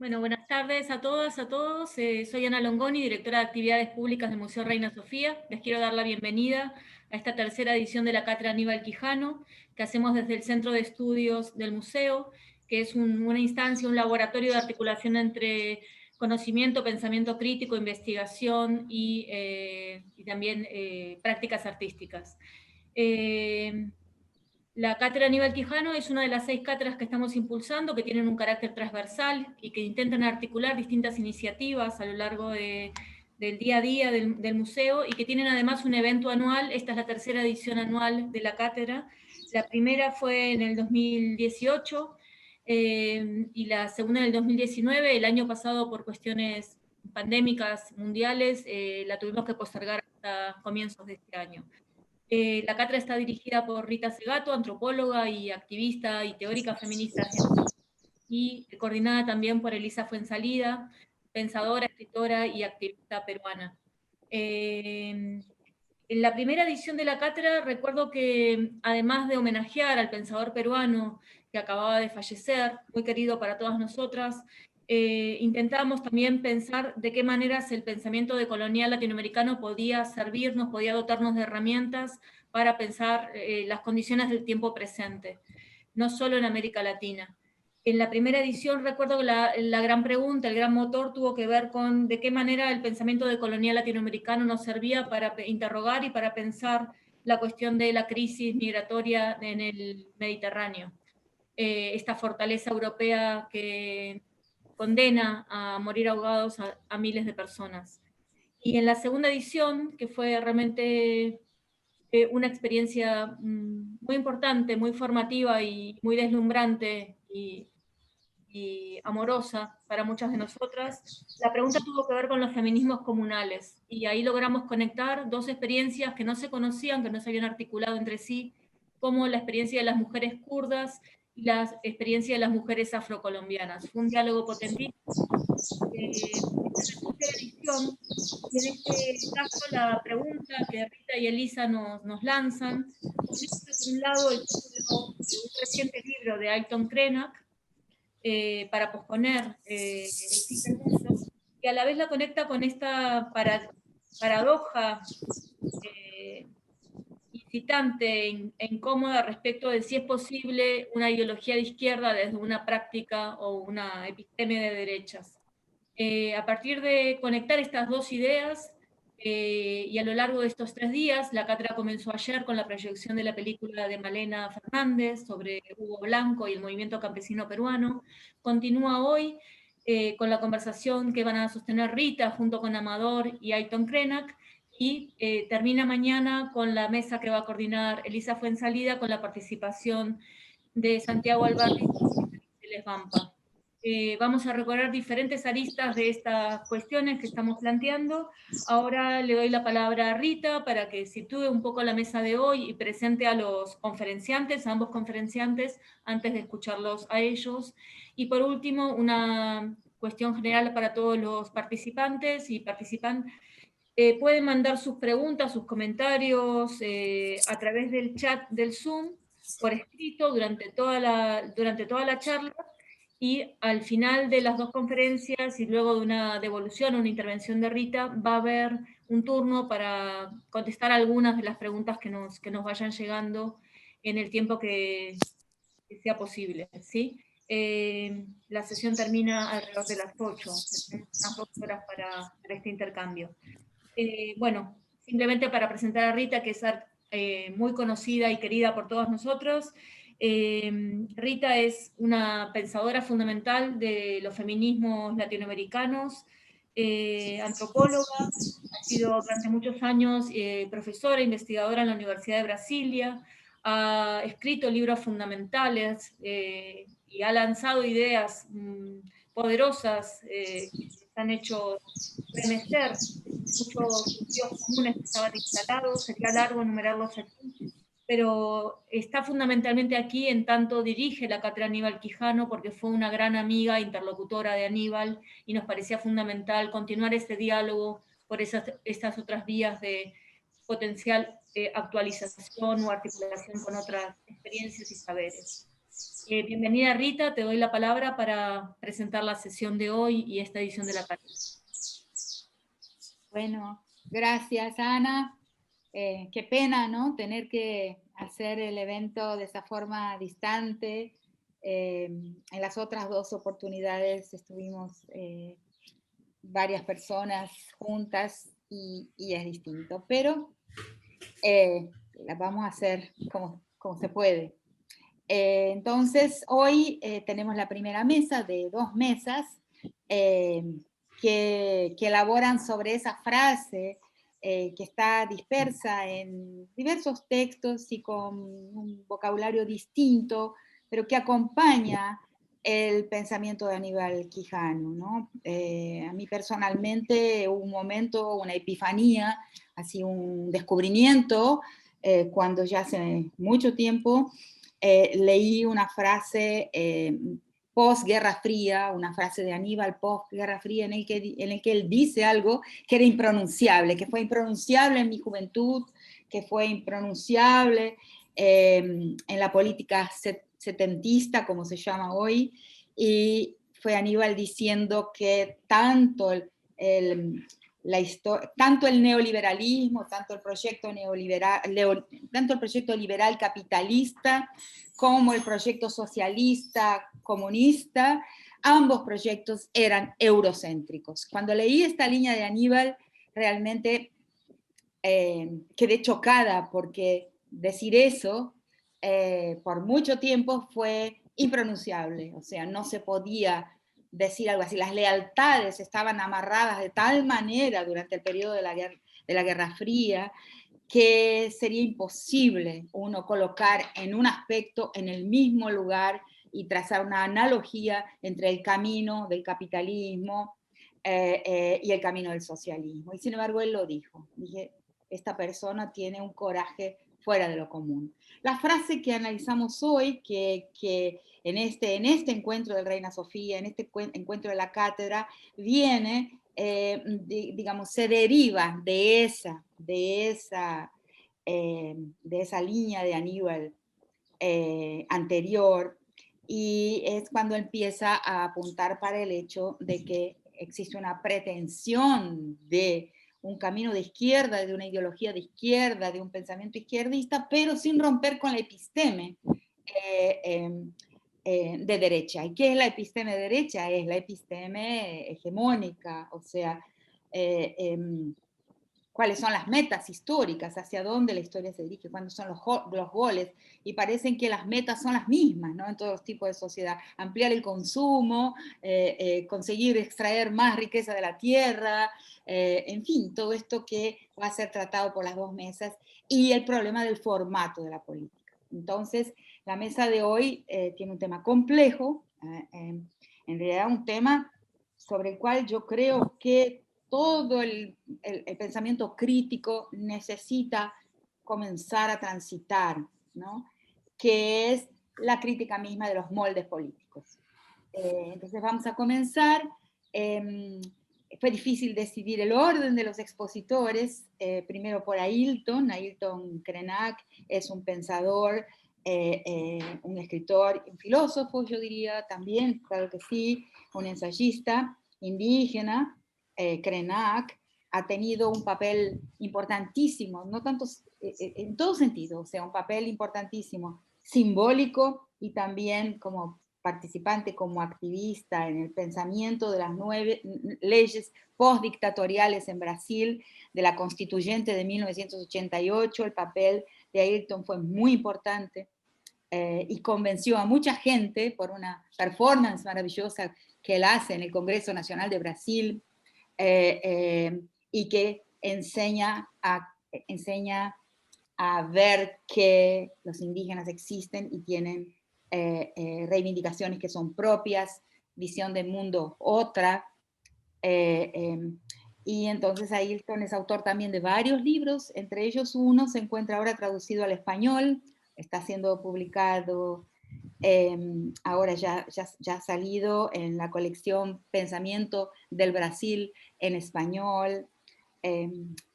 Bueno, buenas tardes a todas, a todos. Soy Ana Longoni, directora de Actividades Públicas del Museo Reina Sofía. Les quiero dar la bienvenida a esta tercera edición de la Cátedra Aníbal Quijano, que hacemos desde el Centro de Estudios del Museo, que es una instancia, un laboratorio de articulación entre conocimiento, pensamiento crítico, investigación y también prácticas artísticas. La cátedra Aníbal Quijano es una de las 6 cátedras que estamos impulsando, que tienen un carácter transversal y que intentan articular distintas iniciativas a lo largo del día a día del museo, y que tienen además un evento anual. Esta es la tercera edición anual de la cátedra. La primera fue en el 2018 y la segunda en el 2019. El año pasado, por cuestiones pandémicas mundiales, la tuvimos que postergar hasta comienzos de este año. La cátedra está dirigida por Rita Segato, antropóloga y activista y teórica feminista, y coordinada también por Elisa Fuensalida, pensadora, escritora y activista peruana. En la primera edición de la cátedra recuerdo que, además de homenajear al pensador peruano que acababa de fallecer, muy querido para todas nosotras, intentábamos también pensar de qué maneras el pensamiento decolonial latinoamericano podía servirnos, podía dotarnos de herramientas para pensar las condiciones del tiempo presente, no solo en América Latina. En la primera edición recuerdo que la gran pregunta, el gran motor tuvo que ver con de qué manera el pensamiento decolonial latinoamericano nos servía para interrogar y para pensar la cuestión de la crisis migratoria en el Mediterráneo. Esta fortaleza europea que condena a morir ahogados a miles de personas. Y en la segunda edición, que fue realmente una experiencia muy importante, muy formativa y muy deslumbrante y amorosa para muchas de nosotras, la pregunta tuvo que ver con los feminismos comunales. Y ahí logramos conectar dos experiencias que no se conocían, que no se habían articulado entre sí, como la experiencia de las mujeres kurdas y la experiencia de las mujeres afrocolombianas. Fue un diálogo potentísimo. Esta es la tercera edición, y en este caso la pregunta que Rita y Elisa nos lanzan conecta, por un lado, el título de un reciente libro de Ailton Krenak, para posponer el fin del mundo, y a la vez la conecta con esta paradoja eh, incitante e incómoda respecto de si es posible una ideología de izquierda desde una práctica o una epistemia de derechas. A partir de conectar estas dos ideas, y a lo largo de estos 3 días, la cátedra comenzó ayer con la proyección de la película de Malena Fernández sobre Hugo Blanco y el movimiento campesino peruano. Continúa hoy con la conversación que van a sostener Rita junto con Amador y Ailton Krenak, y termina mañana con la mesa que va a coordinar Elisa Fuensalida, con la participación de Santiago Alberti y Les Vampa. Vamos a recorrer diferentes aristas de estas cuestiones que estamos planteando. Ahora le doy la palabra a Rita para que sitúe un poco la mesa de hoy y presente a los conferenciantes, a ambos conferenciantes, antes de escucharlos a ellos. Y por último, una cuestión general para todos los participantes y participantes. Pueden mandar sus preguntas, sus comentarios a través del chat del Zoom, por escrito, durante toda la charla, y al final de las dos conferencias y luego de una devolución o una intervención de Rita, va a haber un turno para contestar algunas de las preguntas que nos vayan llegando en el tiempo que sea posible, ¿sí? La sesión termina alrededor de las 8, tenemos unas 2 horas para este intercambio. Bueno, simplemente para presentar a Rita, que es muy conocida y querida por todos nosotros. Rita es una pensadora fundamental de los feminismos latinoamericanos, antropóloga, ha sido durante muchos años profesora, investigadora en la Universidad de Brasilia, ha escrito libros fundamentales y ha lanzado ideas poderosas que han hecho remecer muchos sentidos comunes que estaban instalados. Sería largo enumerarlos aquí, pero está fundamentalmente aquí en tanto dirige la cátedra Aníbal Quijano, porque fue una gran amiga, interlocutora de Aníbal, y nos parecía fundamental continuar este diálogo por estas otras vías de potencial actualización o articulación con otras experiencias y saberes. Bienvenida Rita, te doy la palabra para presentar la sesión de hoy y esta edición de la cátedra. Bueno, gracias Ana. Qué pena, ¿no? Tener que hacer el evento de esa forma distante. En las otras dos oportunidades estuvimos varias personas juntas y es distinto, pero la vamos a hacer como se puede. Entonces, hoy tenemos la primera mesa de dos mesas que elaboran sobre esa frase que está dispersa en diversos textos y con un vocabulario distinto, pero que acompaña el pensamiento de Aníbal Quijano, ¿no? A mí personalmente hubo un momento, una epifanía, así un descubrimiento, cuando ya hace mucho tiempo leí una frase post-Guerra Fría, una frase de Aníbal post-Guerra Fría en el que él dice algo que era impronunciable, que fue impronunciable en mi juventud, que fue impronunciable en la política setentista, como se llama hoy, y fue Aníbal diciendo que tanto tanto el neoliberalismo, tanto el proyecto tanto el proyecto liberal capitalista como el proyecto socialista comunista, ambos proyectos eran eurocéntricos. Cuando leí esta línea de Aníbal, realmente quedé chocada porque decir eso por mucho tiempo fue impronunciable, o sea, no se podía decir algo así. Las lealtades estaban amarradas de tal manera durante el periodo de la Guerra Fría que sería imposible uno colocar en un aspecto, en el mismo lugar, y trazar una analogía entre el camino del capitalismo y el camino del socialismo. Y sin embargo él lo dijo. Dije, esta persona tiene un coraje fuera de lo común. La frase que analizamos hoy, que en este encuentro de Reina Sofía, en este encuentro de la cátedra, viene, digamos, se deriva de esa línea de Aníbal anterior, y es cuando empieza a apuntar para el hecho de que existe una pretensión de un camino de izquierda, de una ideología de izquierda, de un pensamiento izquierdista, pero sin romper con la episteme de derecha. ¿Y qué es la episteme de derecha? Es la episteme hegemónica, o sea, cuáles son las metas históricas, hacia dónde la historia se dirige, cuáles son los goles, y parecen que las metas son las mismas, ¿no? En todos los tipos de sociedad: ampliar el consumo, conseguir extraer más riqueza de la tierra, en fin, todo esto que va a ser tratado por las dos mesas, y el problema del formato de la política. Entonces, la mesa de hoy tiene un tema complejo, en realidad un tema sobre el cual yo creo que todo el pensamiento crítico necesita comenzar a transitar, ¿no? Que es la crítica misma de los moldes políticos. Entonces vamos a comenzar. Fue difícil decidir el orden de los expositores, primero por Ailton Krenak es un pensador, un escritor, un filósofo, yo diría también, claro que sí, un ensayista indígena. Krenak ha tenido un papel importantísimo, no tanto en todo sentido, o sea, un papel importantísimo, simbólico y también como participante, como activista en el pensamiento de las 9 leyes postdictatoriales en Brasil, de la constituyente de 1988. El papel de Ailton fue muy importante y convenció a mucha gente por una performance maravillosa que él hace en el Congreso Nacional de Brasil, y que enseña a ver que los indígenas existen y tienen reivindicaciones que son propias, visión del mundo otra. Y entonces Ailton es autor también de varios libros, entre ellos uno se encuentra ahora traducido al español, está siendo publicado, ahora ya ha salido en la colección Pensamiento del Brasil en español,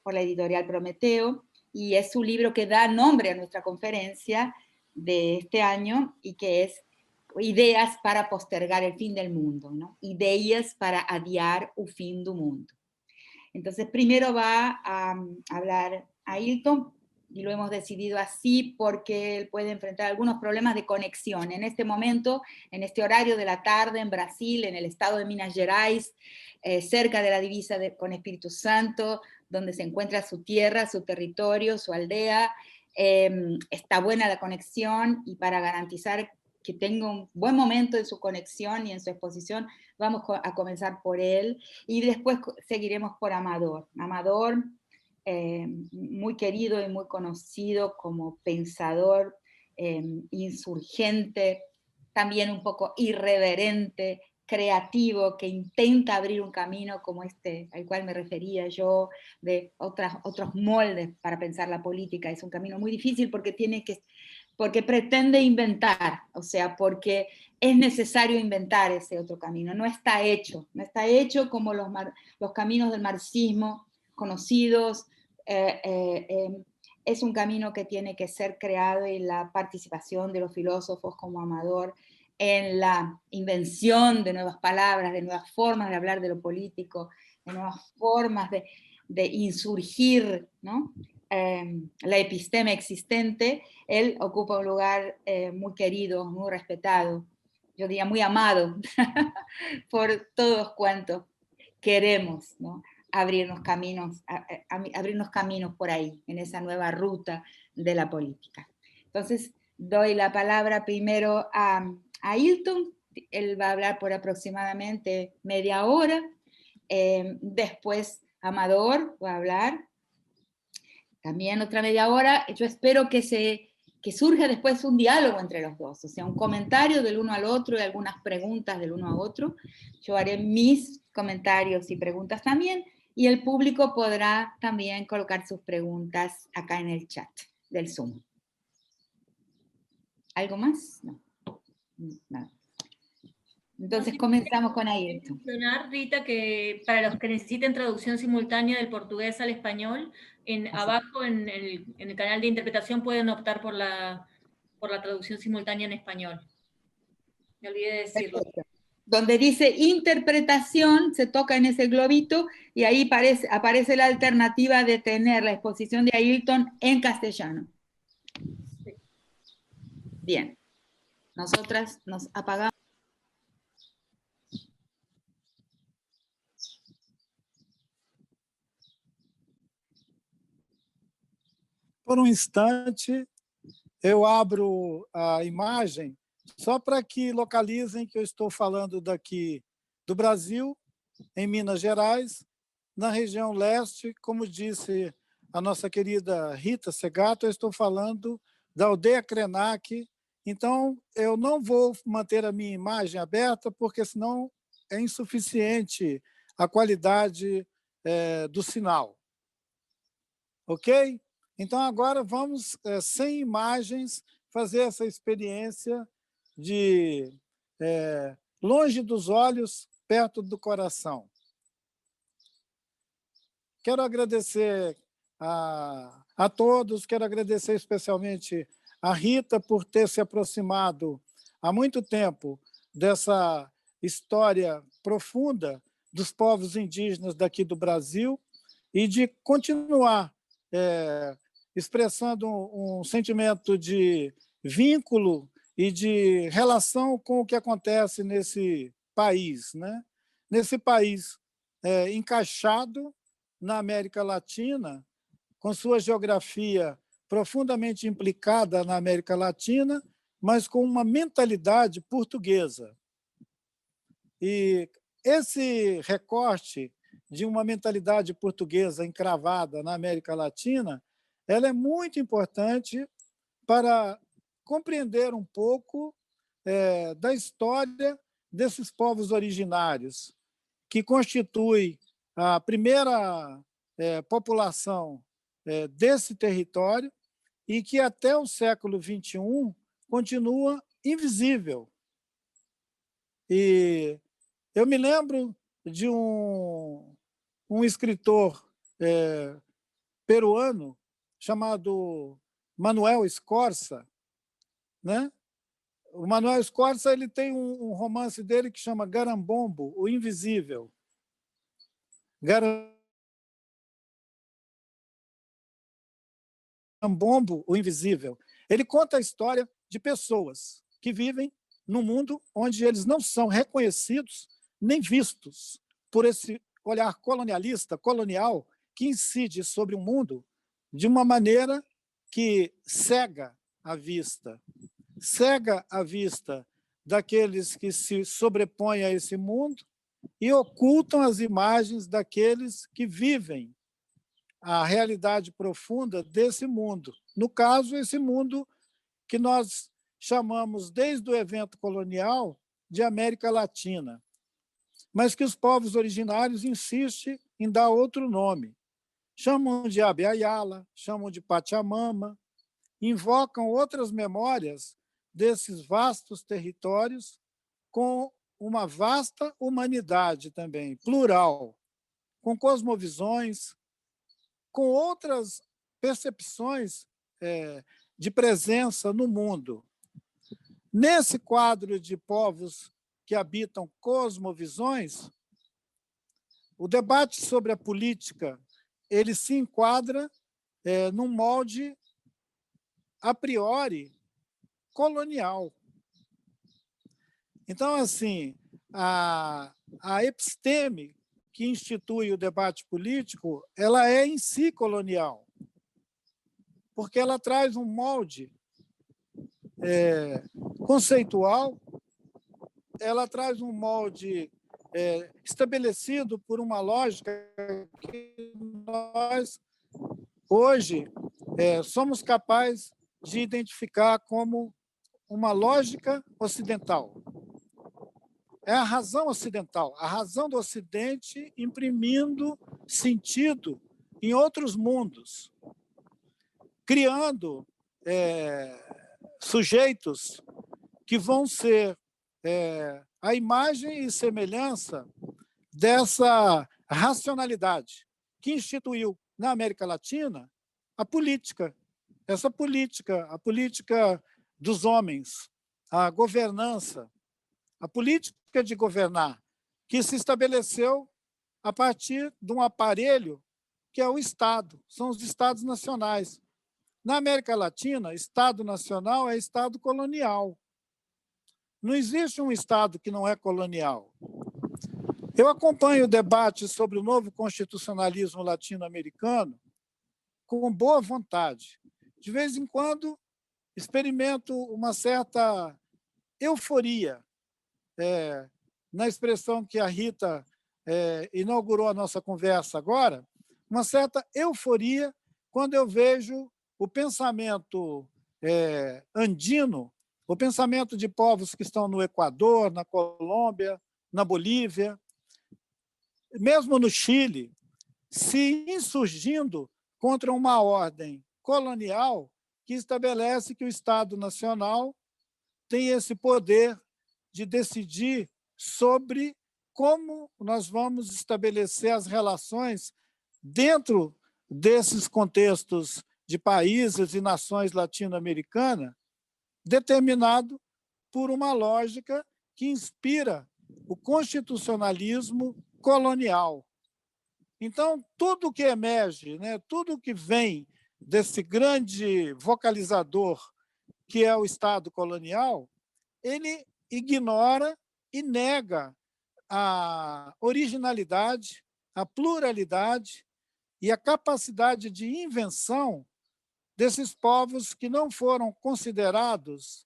por la editorial Prometeo, y es su libro que da nombre a nuestra conferencia de este año y que es ideas para postergar el fin del mundo, ¿no? Ideas para adiar el fin del mundo. Entonces, primero va a hablar Ailton, y lo hemos decidido así porque él puede enfrentar algunos problemas de conexión. En este momento, en este horario de la tarde en Brasil, en el estado de Minas Gerais, cerca de la divisa con Espíritu Santo, donde se encuentra su tierra, su territorio, su aldea, está buena la conexión, y para garantizar que tenga un buen momento en su conexión y en su exposición, vamos a comenzar por él, y después seguiremos por Amador. Amador, muy querido y muy conocido como pensador, insurgente, también un poco irreverente, creativo, que intenta abrir un camino como este al cual me refería yo, de otros moldes para pensar la política. Es un camino muy difícil porque pretende inventar, o sea, porque es necesario inventar ese otro camino. No está hecho como los caminos del marxismo conocidos. Es un camino que tiene que ser creado, y la participación de los filósofos como Amador en la invención de nuevas palabras, de nuevas formas de hablar de lo político, de nuevas formas de insurgir, ¿no? La episteme existente. Él ocupa un lugar muy querido, muy respetado, yo diría muy amado por todos cuantos queremos, ¿no? Abrirnos caminos por ahí, en esa nueva ruta de la política. Entonces, doy la palabra primero a Hilton. Él va a hablar por aproximadamente media hora. Después Amador va a hablar también otra media hora. Yo espero que surja después un diálogo entre los dos, o sea, un comentario del uno al otro y algunas preguntas del uno a otro. Yo haré mis comentarios y preguntas también, y el público podrá también colocar sus preguntas acá en el chat del Zoom. ¿Algo más? No. Nada. Entonces comenzamos con Ailton. Mencionar, Rita, que para los que necesiten traducción simultánea del portugués al español, abajo en el canal de interpretación pueden optar por la traducción simultánea en español. Me olvidé de decirlo. Perfecto. Donde dice interpretación, se toca en ese globito, y ahí aparece la alternativa de tener la exposición de Ailton en castellano. Sí. Bien. Nosotras nos apagamos. Por um instante, eu abro a imagem só para que localizem que eu estou falando daqui do Brasil, em Minas Gerais, na região leste, como disse a nossa querida Rita Segato, eu estou falando da aldeia Krenak. Então, eu não vou manter a minha imagem aberta, porque senão é insuficiente a qualidade do sinal. Ok? Então, agora vamos, sem imagens, fazer essa experiência de longe dos olhos, perto do coração. Quero agradecer a todos, quero agradecer especialmente a Rita por ter se aproximado há muito tempo dessa história profunda dos povos indígenas daqui do Brasil, e de continuar expressando um sentimento de vínculo e de relação com o que acontece nesse país, né? Nesse país encaixado na América Latina, com sua geografia profundamente implicada na América Latina, mas com uma mentalidade portuguesa. E esse recorte de uma mentalidade portuguesa encravada na América Latina, ela é muito importante para compreender um pouco da história desses povos originários, que constitui a primeira população desse território, e que até o século XXI continua invisível. E eu me lembro de um escritor peruano chamado Manuel Escorza, né? O Manuel Scorza ele tem um romance dele que chama Garambombo, o Invisível. Garambombo, o Invisível. Ele conta a história de pessoas que vivem num mundo onde eles não são reconhecidos nem vistos por esse olhar colonialista, colonial, que incide sobre o mundo de uma maneira que cega a vista daqueles que se sobrepõem a esse mundo e ocultam as imagens daqueles que vivem a realidade profunda desse mundo. No caso, esse mundo que nós chamamos, desde o evento colonial, de América Latina, mas que os povos originários insistem em dar outro nome. Chamam de Abya Yala, chamam de Pachamama, invocam outras memórias desses vastos territórios com uma vasta humanidade também, plural, com cosmovisões, com outras percepções de presença no mundo. Nesse quadro de povos que habitam cosmovisões, o debate sobre a política ele se enquadra num molde a priori colonial. Então, assim, a episteme que institui o debate político, ela é em si colonial, porque ela traz um molde conceitual, ela traz um molde estabelecido por uma lógica que nós, hoje, somos capazes de identificar como uma lógica ocidental. É a razão ocidental, a razão do Ocidente imprimindo sentido em outros mundos, criando sujeitos que vão ser a imagem e semelhança dessa racionalidade que instituiu na América Latina a política, a política dos homens, a governança, a política de governar, que se estabeleceu a partir de um aparelho que é o Estado, são os Estados nacionais. Na América Latina, Estado nacional é Estado colonial. Não existe um Estado que não é colonial. Eu acompanho o debate sobre o novo constitucionalismo latino-americano com boa vontade. De vez em quando, experimento uma certa euforia, na expressão que a Rita inaugurou a nossa conversa agora, uma certa euforia quando eu vejo o pensamento andino, o pensamento de povos que estão no Equador, na Colômbia, na Bolívia, mesmo no Chile, se insurgindo contra uma ordem colonial que estabelece que o Estado Nacional tem esse poder de decidir sobre como nós vamos estabelecer as relações dentro desses contextos de países e nações latino-americanas, determinado por uma lógica que inspira o constitucionalismo colonial. Então, tudo que emerge, tudo que vem desse grande vocalizador que é o Estado colonial, ele ignora e nega a originalidade, a pluralidade e a capacidade de invenção desses povos que não foram considerados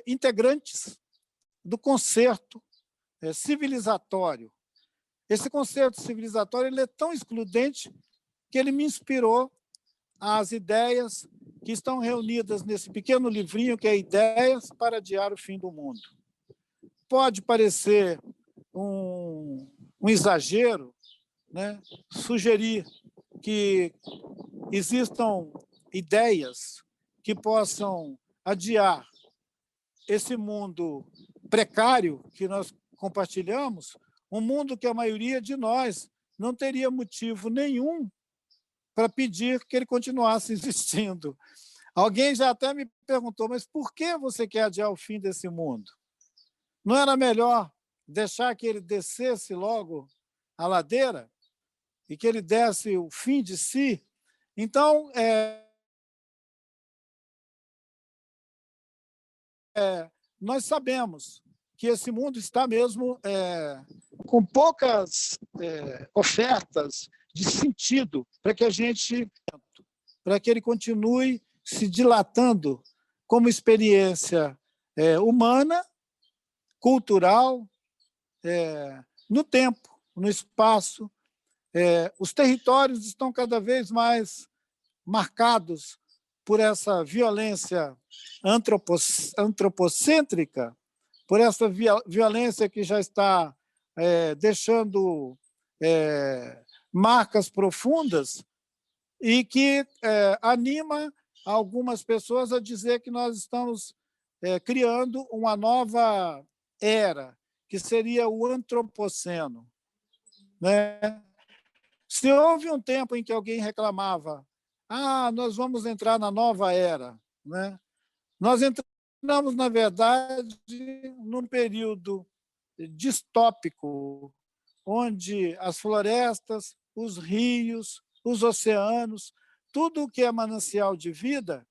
integrantes do concerto civilizatório. Esse concerto civilizatório ele é tão excludente que ele me inspirou as ideias que estão reunidas nesse pequeno livrinho que é Ideias para Adiar o Fim do Mundo. Pode parecer um exagero, sugerir que existam ideias que possam adiar esse mundo precário que nós compartilhamos, um mundo que a maioria de nós não teria motivo nenhum para pedir que ele continuasse existindo. Alguém já até me perguntou, mas por que você quer adiar o fim desse mundo? Não era melhor deixar que ele descesse logo a ladeira e que ele desse o fim de si? Então, nós sabemos que esse mundo está mesmo com poucas ofertas de sentido para que ele continue se dilatando como experiência humana, cultural, no tempo, no espaço. Os territórios estão cada vez mais marcados por essa violência antropocêntrica, por essa violência que já está deixando marcas profundas e que anima algumas pessoas a dizer que nós estamos criando uma nova era, que seria o antropoceno, né? Se houve um tempo em que alguém reclamava, nós vamos entrar na nova era, né? Nós entramos, na verdade, num período distópico, onde as florestas, os rios, os oceanos, tudo o que é manancial de vida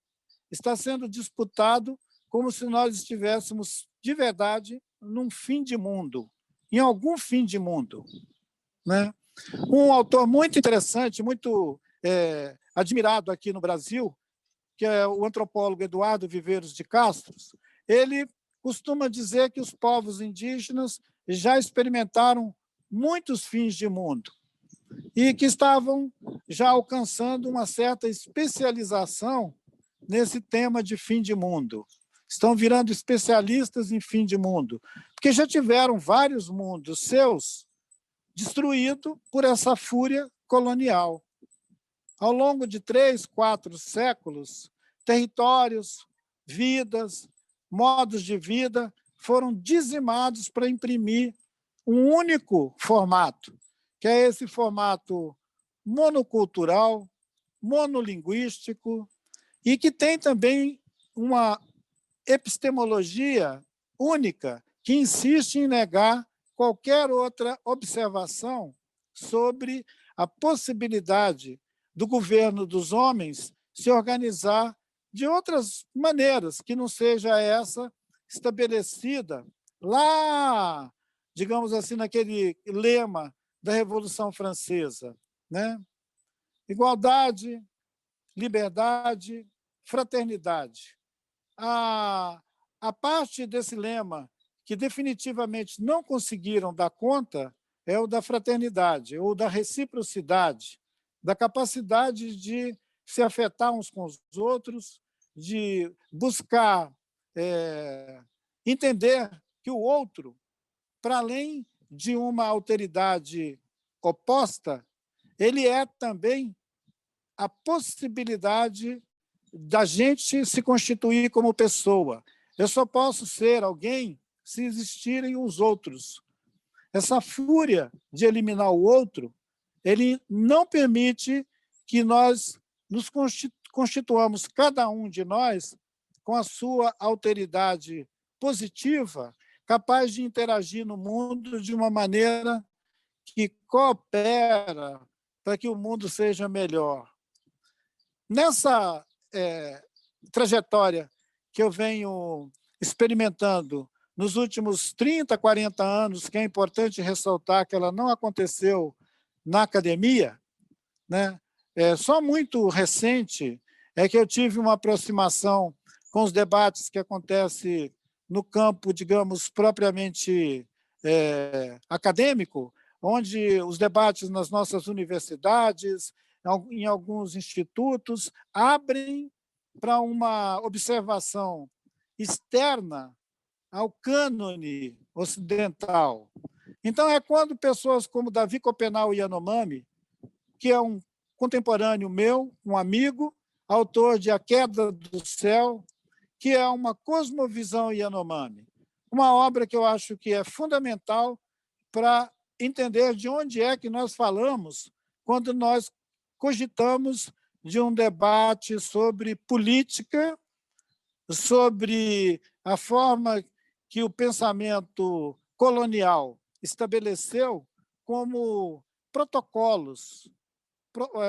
está sendo disputado como se nós estivéssemos, de verdade, num fim de mundo, em algum fim de mundo, né? Um autor muito interessante, muito admirado aqui no Brasil, que é o antropólogo Eduardo Viveiros de Castro, ele costuma dizer que os povos indígenas já experimentaram muitos fins de mundo e que estavam já alcançando uma certa especialização nesse tema de fim de mundo. Estão virando especialistas em fim de mundo, porque já tiveram vários mundos seus destruídos por essa fúria colonial. Ao longo de 3, 4 séculos, territórios, vidas, modos de vida foram dizimados para imprimir um único formato, que é esse formato monocultural, monolinguístico, e que tem também uma epistemologia única, que insiste em negar qualquer outra observação sobre a possibilidade do governo dos homens se organizar de outras maneiras, que não seja essa estabelecida lá, digamos assim, naquele lema da Revolução Francesa, né? Igualdade, liberdade, fraternidade. A parte desse lema que definitivamente não conseguiram dar conta é o da fraternidade, ou da reciprocidade, da capacidade de se afetar uns com os outros, de buscar entender que o outro, para além de uma alteridade oposta, ele é também a possibilidade da gente se constituir como pessoa. Eu só posso ser alguém se existirem os outros. Essa fúria de eliminar o outro, ele não permite que nós nos constituamos, cada um de nós, com a sua alteridade positiva, capaz de interagir no mundo de uma maneira que coopera para que o mundo seja melhor. Nessa trajetória que eu venho experimentando nos últimos 30, 40 anos, que é importante ressaltar que ela não aconteceu na academia, né? Só muito recente é que eu tive uma aproximação com os debates que acontecem no campo, digamos, propriamente acadêmico, onde os debates nas nossas universidades, em alguns institutos, abrem para uma observação externa ao cânone ocidental. Então, é quando pessoas como Davi Copenau Yanomami, que é um contemporâneo meu, um amigo, autor de A Queda do Céu, que é uma cosmovisão Yanomami, uma obra que eu acho que é fundamental para entender de onde é que nós falamos quando nós cogitamos de um debate sobre política, sobre a forma que o pensamento colonial estabeleceu como protocolos,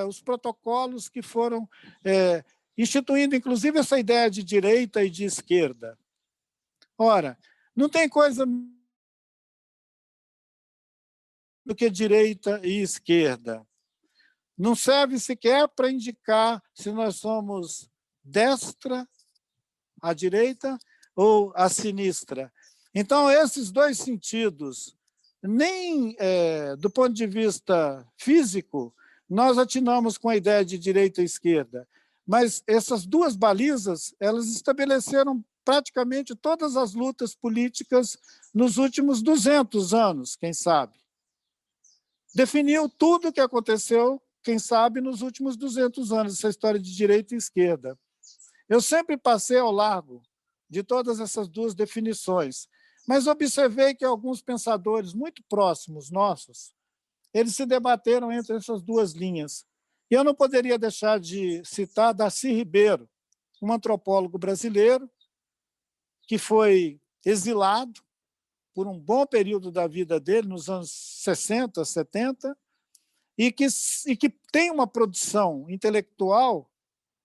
os protocolos que foram instituindo, inclusive, essa ideia de direita e de esquerda. Ora, não tem coisa do que direita e esquerda. Não serve sequer para indicar se nós somos destra, à direita, ou à sinistra. Então, esses dois sentidos, nem do ponto de vista físico, nós atinamos com a ideia de direita e esquerda, mas essas duas balizas, elas estabeleceram praticamente todas as lutas políticas nos últimos 200 anos, quem sabe. Definiu tudo o que aconteceu, quem sabe, nos últimos 200 anos, essa história de direita e esquerda. Eu sempre passei ao largo de todas essas duas definições, mas observei que alguns pensadores muito próximos nossos, eles se debateram entre essas duas linhas. E eu não poderia deixar de citar Darcy Ribeiro, um antropólogo brasileiro que foi exilado por um bom período da vida dele, nos anos 60, 70, e que tem uma produção intelectual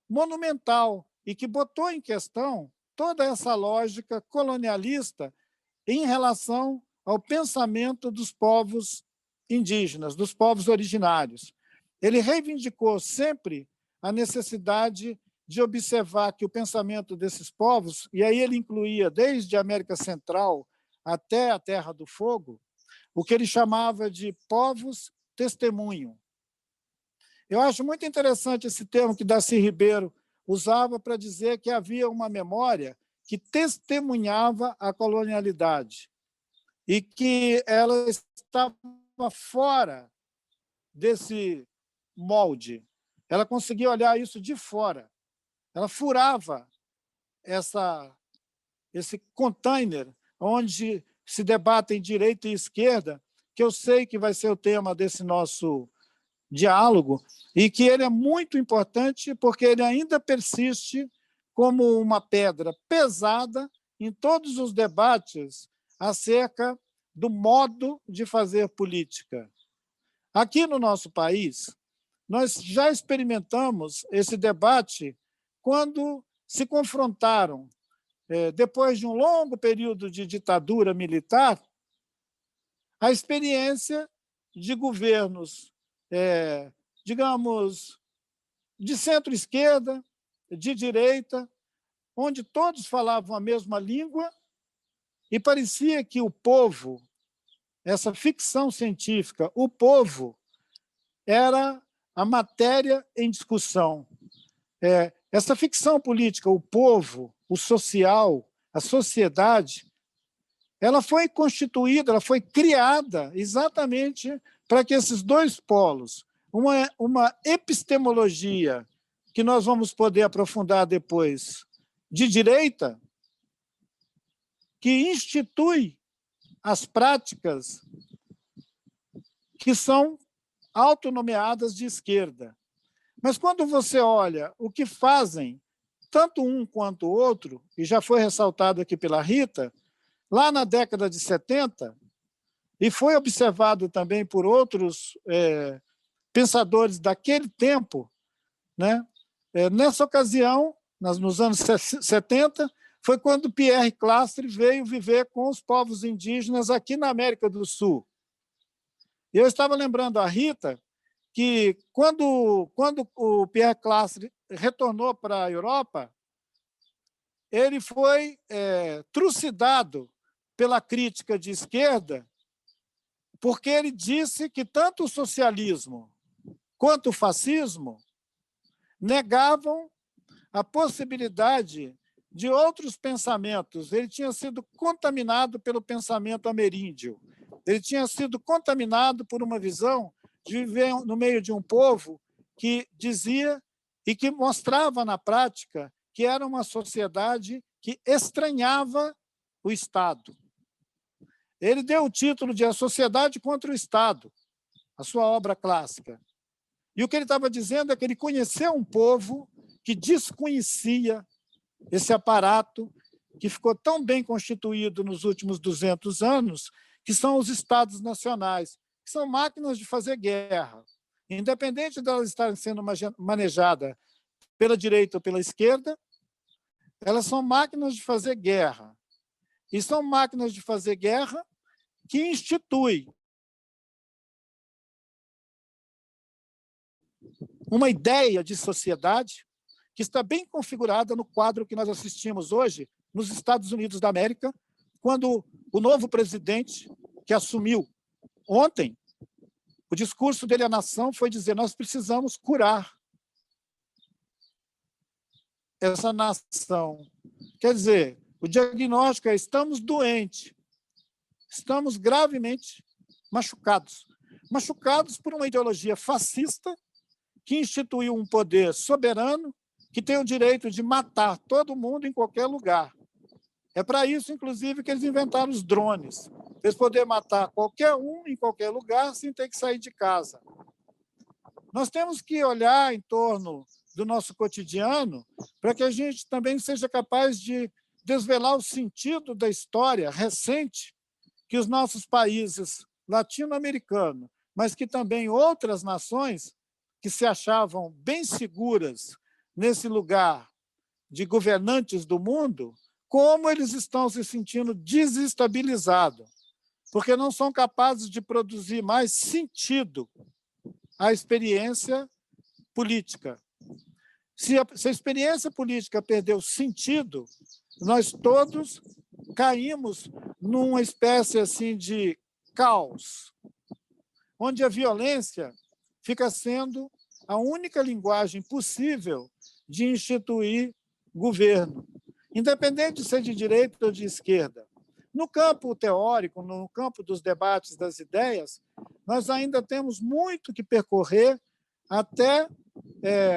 monumental e que botou em questão toda essa lógica colonialista em relação ao pensamento dos povos indígenas, dos povos originários. Ele reivindicou sempre a necessidade de observar que o pensamento desses povos, e aí ele incluía desde a América Central até a Terra do Fogo, o que ele chamava de povos testemunho. Eu acho muito interessante esse termo que Darcy Ribeiro usava para dizer que havia uma memória que testemunhava a colonialidade e que ela estava fora desse molde. Ela conseguia olhar isso de fora. Ela furava esse container onde se debatem direita e esquerda, que eu sei que vai ser o tema desse nosso diálogo, e que ele é muito importante porque ele ainda persiste como uma pedra pesada em todos os debates acerca do modo de fazer política. Aqui no nosso país, nós já experimentamos esse debate quando se confrontaram, depois de um longo período de ditadura militar, a experiência de governos, digamos, de centro-esquerda, de direita, onde todos falavam a mesma língua e parecia que o povo, essa ficção científica, o povo era a matéria em discussão. Essa ficção política, o povo, o social, a sociedade, ela foi constituída, ela foi criada exatamente para que esses dois polos, uma epistemologia que nós vamos poder aprofundar depois, de direita, que institui as práticas que são autonomeadas de esquerda. Mas quando você olha o que fazem tanto um quanto o outro, e já foi ressaltado aqui pela Rita, lá na década de 70, e foi observado também por outros pensadores daquele tempo, né? Nessa ocasião, nos anos 70, foi quando Pierre Clastre veio viver com os povos indígenas aqui na América do Sul. Eu estava lembrando a Rita que, quando o Pierre Clastre retornou para a Europa, ele foi trucidado pela crítica de esquerda, porque ele disse que tanto o socialismo quanto o fascismo negavam a possibilidade de outros pensamentos. Ele tinha sido contaminado pelo pensamento ameríndio. Ele tinha sido contaminado por uma visão de viver no meio de um povo que dizia e que mostrava na prática que era uma sociedade que estranhava o Estado. Ele deu o título de A Sociedade contra o Estado, a sua obra clássica. E o que ele estava dizendo é que ele conheceu um povo que desconhecia esse aparato que ficou tão bem constituído nos últimos 200 anos, que são os Estados nacionais, que são máquinas de fazer guerra. Independente de elas estarem sendo manejadas pela direita ou pela esquerda, elas são máquinas de fazer guerra. E são máquinas de fazer guerra que instituem uma ideia de sociedade que está bem configurada no quadro que nós assistimos hoje nos Estados Unidos da América, quando o novo presidente, que assumiu ontem, o discurso dele à nação foi dizer: nós precisamos curar essa nação. Quer dizer, o diagnóstico é: estamos doentes, estamos gravemente machucados. Machucados por uma ideologia fascista que instituiu um poder soberano que tem o direito de matar todo mundo em qualquer lugar. É para isso, inclusive, que eles inventaram os drones. Eles poderem matar qualquer um em qualquer lugar sem ter que sair de casa. Nós temos que olhar em torno do nosso cotidiano para que a gente também seja capaz de desvelar o sentido da história recente que os nossos países latino-americanos, mas que também outras nações que se achavam bem seguras nesse lugar de governantes do mundo, como eles estão se sentindo desestabilizados, porque não são capazes de produzir mais sentido à experiência política. Se a experiência política perdeu sentido, nós todos caímos numa espécie assim de caos, onde a violência fica sendo a única linguagem possível de instituir governo, independente de ser de direita ou de esquerda. No campo teórico, no campo dos debates das ideias, nós ainda temos muito que percorrer até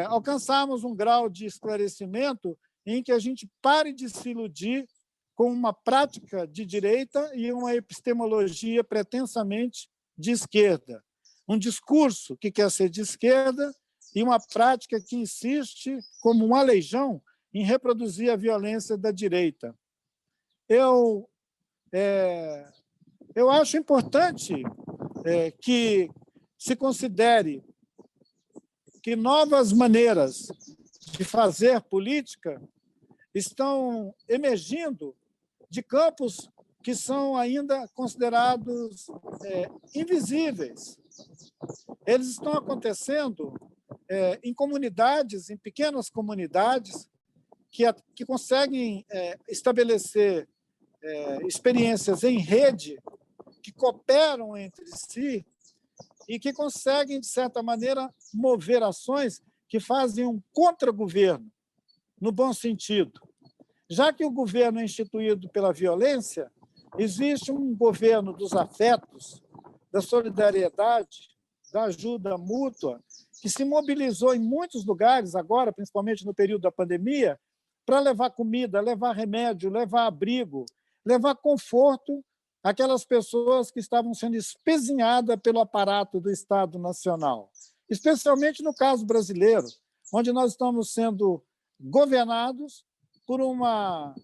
alcançarmos um grau de esclarecimento em que a gente pare de se iludir com uma prática de direita e uma epistemologia pretensamente de esquerda. Um discurso que quer ser de esquerda e uma prática que insiste, como um aleijão, em reproduzir a violência da direita. Eu acho importante que se considere que novas maneiras de fazer política estão emergindo de campos que são ainda considerados invisíveis. Eles estão acontecendo em comunidades, em pequenas comunidades, que conseguem estabelecer experiências em rede, que cooperam entre si e que conseguem, de certa maneira, mover ações que fazem um contra-governo, no bom sentido. Já que o governo é instituído pela violência, existe um governo dos afetos, da solidariedade, da ajuda mútua, que se mobilizou em muitos lugares agora, principalmente no período da pandemia, para levar comida, levar remédio, levar abrigo, levar conforto àquelas pessoas que estavam sendo espezinhadas pelo aparato do Estado Nacional, especialmente no caso brasileiro, onde nós estamos sendo governados por uma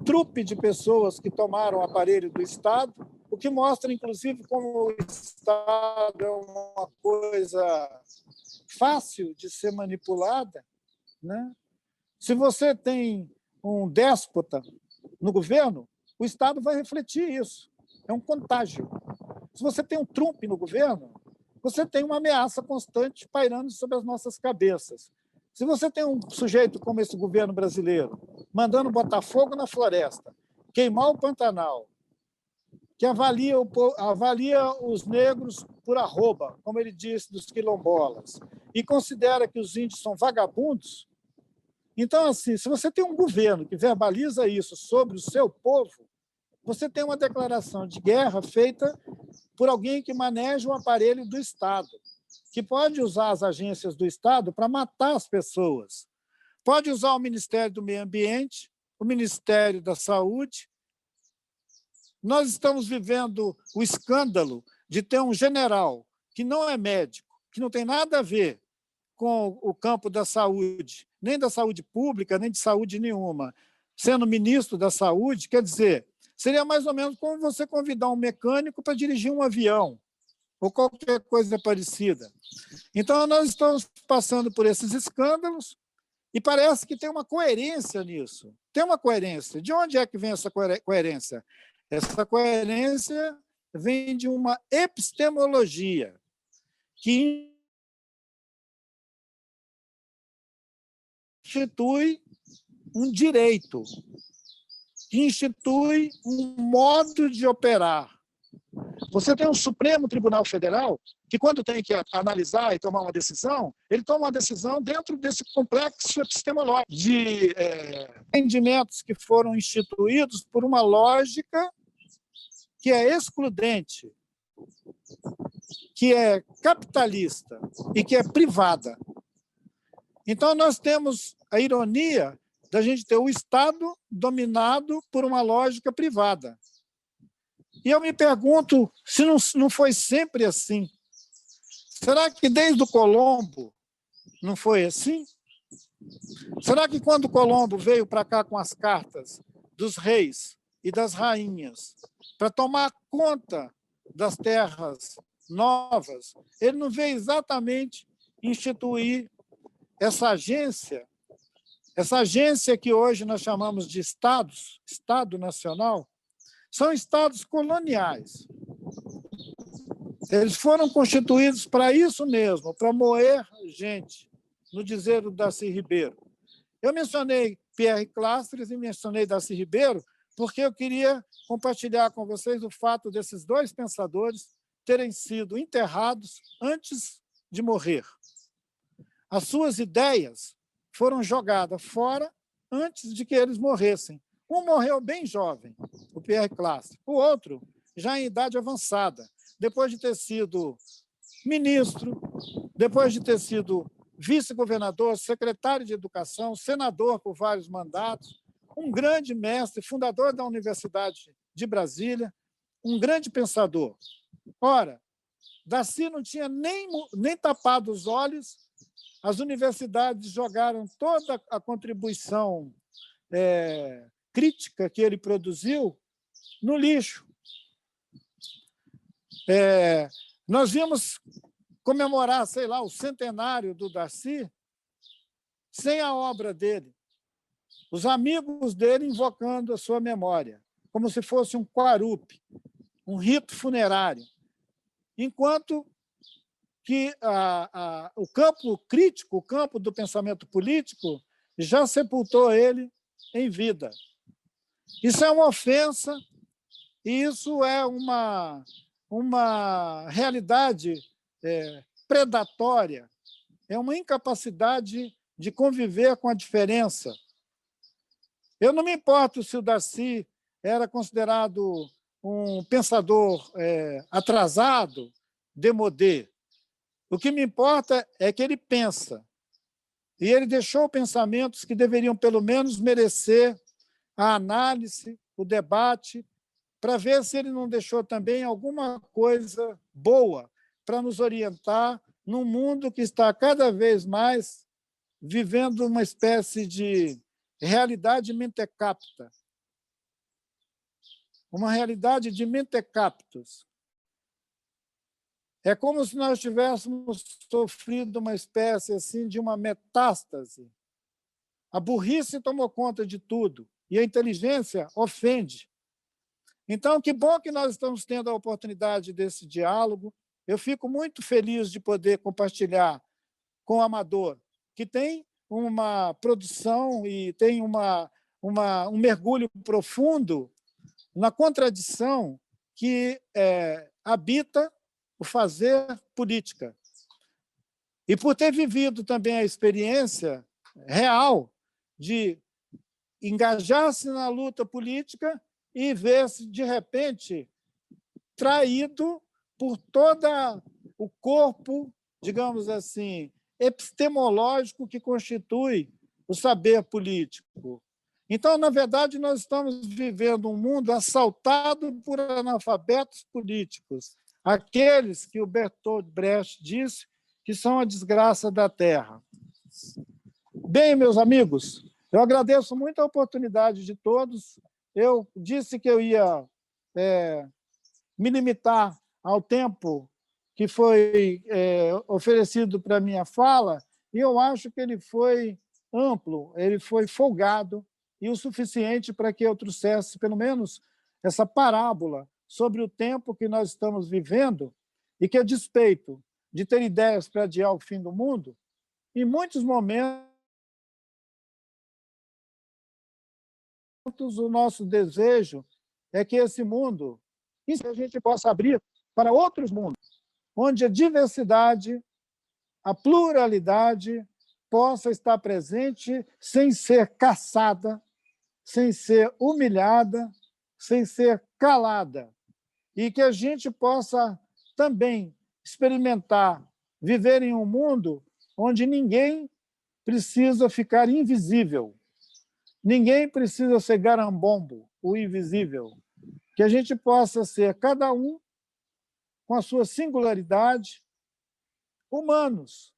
trupe de pessoas que tomaram o aparelho do Estado, o que mostra, inclusive, como o Estado é uma coisa fácil de ser manipulada, né? Se você tem um déspota no governo, o Estado vai refletir isso. É um contágio. Se você tem um Trump no governo, você tem uma ameaça constante pairando sobre as nossas cabeças. Se você tem um sujeito como esse governo brasileiro, mandando botar fogo na floresta, queimar o Pantanal, que avalia os negros por arroba, como ele disse, dos quilombolas, e considera que os índios são vagabundos, então, assim, se você tem um governo que verbaliza isso sobre o seu povo, você tem uma declaração de guerra feita por alguém que maneja o aparelho do Estado, que pode usar as agências do Estado para matar as pessoas. Pode usar o Ministério do Meio Ambiente, o Ministério da Saúde. Nós estamos vivendo o escândalo de ter um general que não é médico, que não tem nada a ver com o campo da saúde, nem da saúde pública, nem de saúde nenhuma, sendo ministro da saúde, quer dizer, seria mais ou menos como você convidar um mecânico para dirigir um avião, ou qualquer coisa parecida. Então, nós estamos passando por esses escândalos e parece que tem uma coerência nisso. Tem uma coerência. De onde é que vem essa coerência? Essa coerência vem de uma epistemologia que institui um direito, que institui um modo de operar. Você tem um Supremo Tribunal Federal que, quando tem que analisar e tomar uma decisão, ele toma uma decisão dentro desse complexo epistemológico de entendimentos que foram instituídos por uma lógica que é excludente, que é capitalista e que é privada. Então, nós temos a ironia da gente ter o Estado dominado por uma lógica privada. E eu me pergunto se não foi sempre assim. Será que desde o Colombo não foi assim? Será que quando Colombo veio para cá com as cartas dos reis e das rainhas para tomar conta das terras novas, ele não veio exatamente instituir essa agência que hoje nós chamamos de estados, Estado Nacional, são estados coloniais. Eles foram constituídos para isso mesmo, para moer gente, no dizer do Darcy Ribeiro. Eu mencionei Pierre Clastres e mencionei Darcy Ribeiro porque eu queria compartilhar com vocês o fato desses dois pensadores terem sido enterrados antes de morrer. As suas ideias foram jogadas fora antes de que eles morressem. Um morreu bem jovem, o Pierre Clastres. O outro, já em idade avançada, depois de ter sido ministro, depois de ter sido vice-governador, secretário de Educação, senador por vários mandatos, um grande mestre, fundador da Universidade de Brasília, um grande pensador. Ora, Darcy não tinha nem tapado os olhos, as universidades jogaram toda a contribuição crítica que ele produziu no lixo. Nós vimos comemorar, sei lá, o centenário do Darcy sem a obra dele. Os amigos dele invocando a sua memória, como se fosse um quarup, um rito funerário. Enquanto que o campo crítico, o campo do pensamento político, já sepultou ele em vida. Isso é uma ofensa e isso é uma realidade predatória, é uma incapacidade de conviver com a diferença. Eu não me importo se o Darcy era considerado um pensador atrasado, démodé. O que me importa é que ele pensa. E ele deixou pensamentos que deveriam, pelo menos, merecer a análise, o debate, para ver se ele não deixou também alguma coisa boa para nos orientar num mundo que está cada vez mais vivendo uma espécie de realidade mentecapta. Uma realidade de mentecaptos. É como se nós tivéssemos sofrido uma espécie assim, de uma metástase. A burrice tomou conta de tudo e a inteligência ofende. Então, que bom que nós estamos tendo a oportunidade desse diálogo. Eu fico muito feliz de poder compartilhar com o Amador, que tem uma produção e tem um mergulho profundo na contradição que habita o fazer política. E por ter vivido também a experiência real de engajar-se na luta política e ver-se, de repente, traído por todo o corpo, digamos assim, epistemológico que constitui o saber político. Então, na verdade, nós estamos vivendo um mundo assaltado por analfabetos políticos, aqueles que o Bertolt Brecht disse que que são a desgraça da terra. Bem, meus amigos, eu agradeço muito a oportunidade de todos. Eu disse que eu ia me limitar ao tempo que foi oferecido para a minha fala, e eu acho que ele foi amplo, ele foi folgado e o suficiente para que eu trouxesse, pelo menos, essa parábola sobre o tempo que nós estamos vivendo e que, a despeito de ter ideias para adiar o fim do mundo, em muitos momentos o nosso desejo é que esse mundo, a gente possa abrir para outros mundos, onde a diversidade, a pluralidade possa estar presente sem ser caçada, sem ser humilhada, sem ser calada. E que a gente possa também experimentar viver em um mundo onde ninguém precisa ficar invisível. Ninguém precisa ser garambombo, o invisível. Que a gente possa ser, cada um, com a sua singularidade, humanos,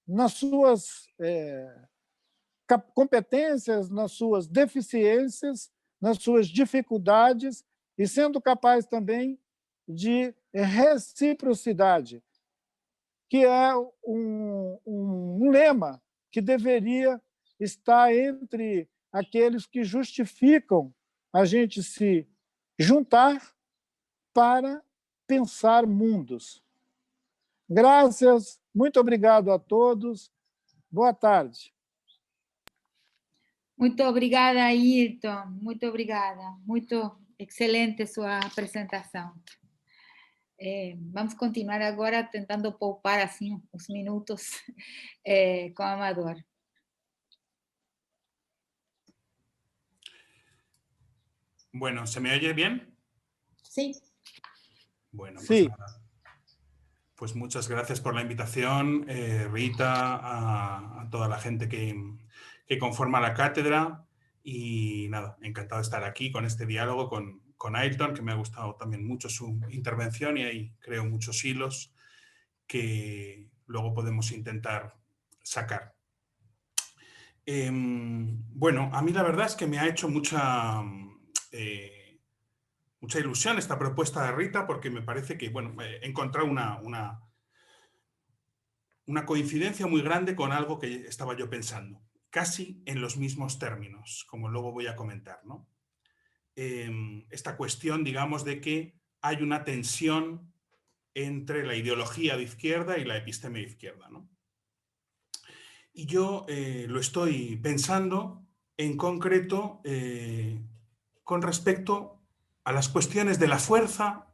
nas suas competências, nas suas deficiências, nas suas dificuldades, e sendo capaz também de reciprocidade, que é um lema que deveria estar entre aqueles que justificam a gente se juntar para pensar mundos. Graças, muito obrigado a todos, boa tarde. Muito obrigada, Ayrton, muito obrigada, muito excelente sua apresentação. Vamos continuar agora tentando poupar assim os minutos com Amador. Bueno, ¿se me oye bien? Sí. Bueno, pues Sí. nada. Pues muchas gracias por la invitación, Rita, a toda la gente que conforma la cátedra, y nada, encantado de estar aquí con este diálogo con Ayrton, que me ha gustado también mucho su intervención y ahí creo muchos hilos que luego podemos intentar sacar. Bueno, a mí la verdad es que me ha hecho mucha ilusión esta propuesta de Rita, porque me parece que he encontrado una coincidencia muy grande con algo que estaba yo pensando, casi en los mismos términos, como luego voy a comentar, ¿no? Esta cuestión, digamos, de que hay una tensión entre la ideología de izquierda y la episteme de izquierda, ¿no? Y yo lo estoy pensando en concreto con respecto a las cuestiones de la fuerza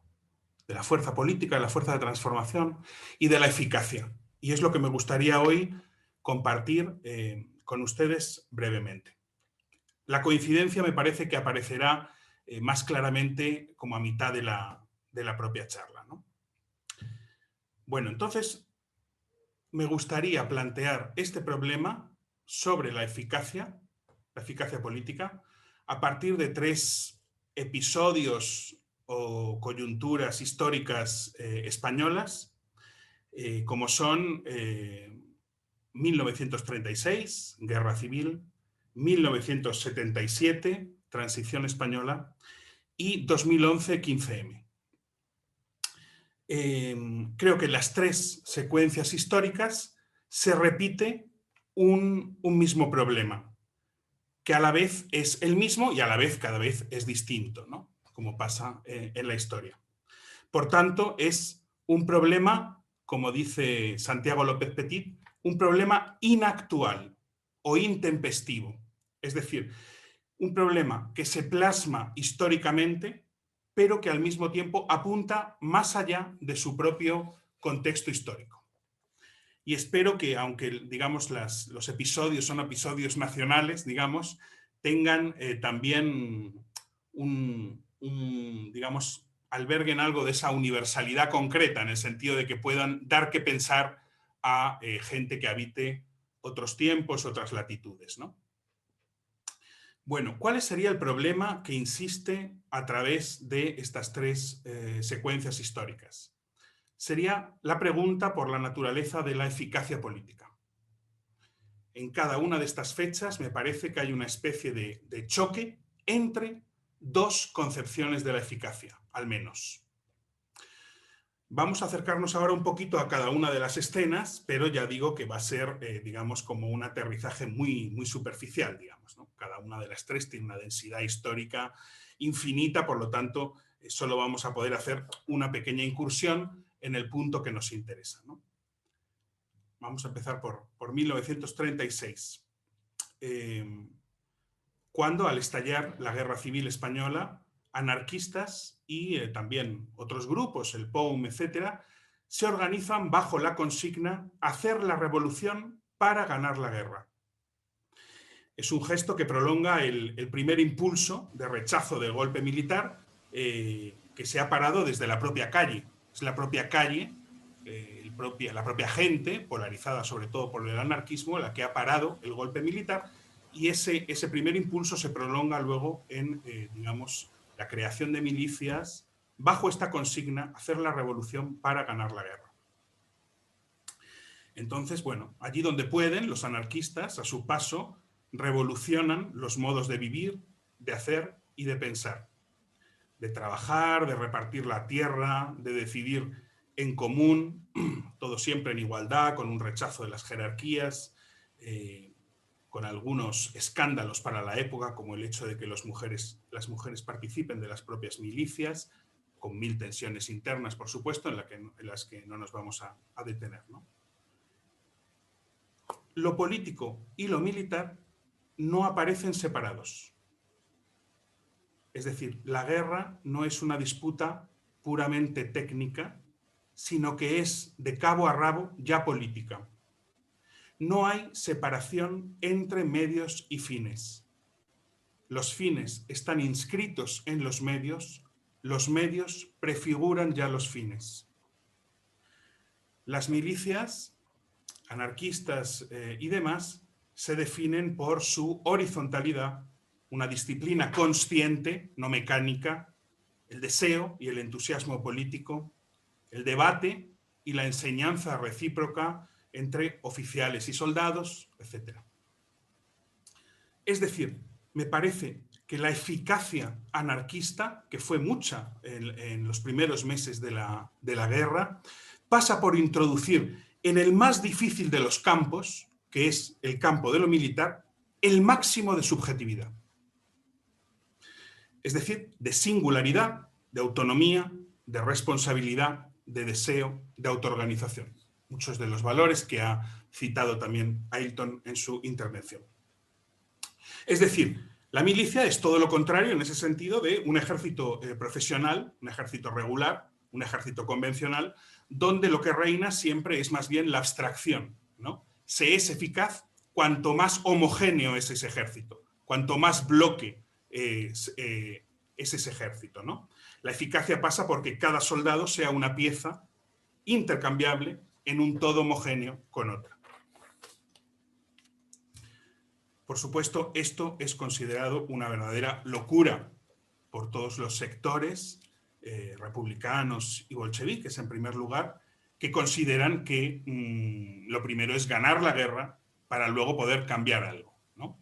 política, de la fuerza de transformación y de la eficacia. Y es lo que me gustaría hoy compartir con ustedes brevemente. La coincidencia me parece que aparecerá más claramente como a mitad de la propia charla, ¿no? Bueno, entonces me gustaría plantear este problema sobre la eficacia política, a partir de 3 episodios o coyunturas históricas españolas, como son 1936, Guerra Civil, 1977, Transición Española, y 2011, 15M. Creo que en las 3 secuencias históricas se repite un mismo problema, que a la vez es el mismo y a la vez cada vez es distinto, ¿no? Como pasa en la historia. Por tanto, es un problema, como dice Santiago López Petit, un problema inactual o intempestivo. Es decir, un problema que se plasma históricamente, pero que al mismo tiempo apunta más allá de su propio contexto histórico. Y espero que, aunque digamos los episodios son episodios nacionales, digamos, tengan también digamos, alberguen algo de esa universalidad concreta, en el sentido de que puedan dar que pensar a gente que habite otros tiempos, otras latitudes, ¿no? Bueno, ¿cuál sería el problema que insiste a través de estas 3 secuencias históricas? sería la pregunta por la naturaleza de la eficacia política. En cada una de estas fechas me parece que hay una especie de choque entre dos concepciones de la eficacia, al menos. Vamos a acercarnos ahora un poquito a cada una de las escenas, pero ya digo que va a ser, digamos, como un aterrizaje muy superficial, digamos, ¿no? Cada una de las tres tiene una densidad histórica infinita, por lo tanto, solo vamos a poder hacer una pequeña incursión en el punto que nos interesa, ¿no? Vamos a empezar por 1936, cuando, al estallar la Guerra Civil Española, anarquistas y también otros grupos, el POUM, etcétera, se organizan bajo la consigna hacer la revolución para ganar la guerra. Es un gesto que prolonga el primer impulso de rechazo del golpe militar que se ha parado desde la propia calle. Es la propia calle, la propia gente, polarizada sobre todo por el anarquismo, la que ha parado el golpe militar, y ese primer impulso se prolonga luego en, digamos, la creación de milicias bajo esta consigna, hacer la revolución para ganar la guerra. Entonces, bueno, allí donde pueden, los anarquistas, a su paso, revolucionan los modos de vivir, de hacer y de pensar, de trabajar, de repartir la tierra, de decidir en común, todo siempre en igualdad, con un rechazo de las jerarquías, con algunos escándalos para la época, como el hecho de que las mujeres participen de las propias milicias, con 1000 tensiones internas, por supuesto, en las que no nos vamos a detener, ¿no? Lo político y lo militar no aparecen separados. Es decir, la guerra no es una disputa puramente técnica, sino que es de cabo a rabo ya política. No hay separación entre medios y fines. Los fines están inscritos en los medios prefiguran ya los fines. Las milicias, anarquistas y demás, se definen por su horizontalidad, una disciplina consciente, no mecánica, el deseo y el entusiasmo político, el debate y la enseñanza recíproca entre oficiales y soldados, etc. Es decir, me parece que la eficacia anarquista, que fue mucha en los primeros meses de la guerra, pasa por introducir en el más difícil de los campos, que es el campo de lo militar, el máximo de subjetividad. Es decir, de singularidad, de autonomía, de responsabilidad, de deseo, de autoorganización. Muchos de los valores que ha citado también Ailton en su intervención. Es decir, la milicia es todo lo contrario en ese sentido de un ejército profesional, un ejército regular, un ejército convencional, donde lo que reina siempre es más bien la abstracción, ¿no? Se es eficaz cuanto más homogéneo es ese ejército, cuanto más bloque es ese ejército, ¿no? La eficacia pasa porque cada soldado sea una pieza intercambiable en un todo homogéneo con otra. Por supuesto, esto es considerado una verdadera locura por todos los sectores republicanos y bolcheviques, en primer lugar, que consideran que lo primero es ganar la guerra para luego poder cambiar algo, ¿no?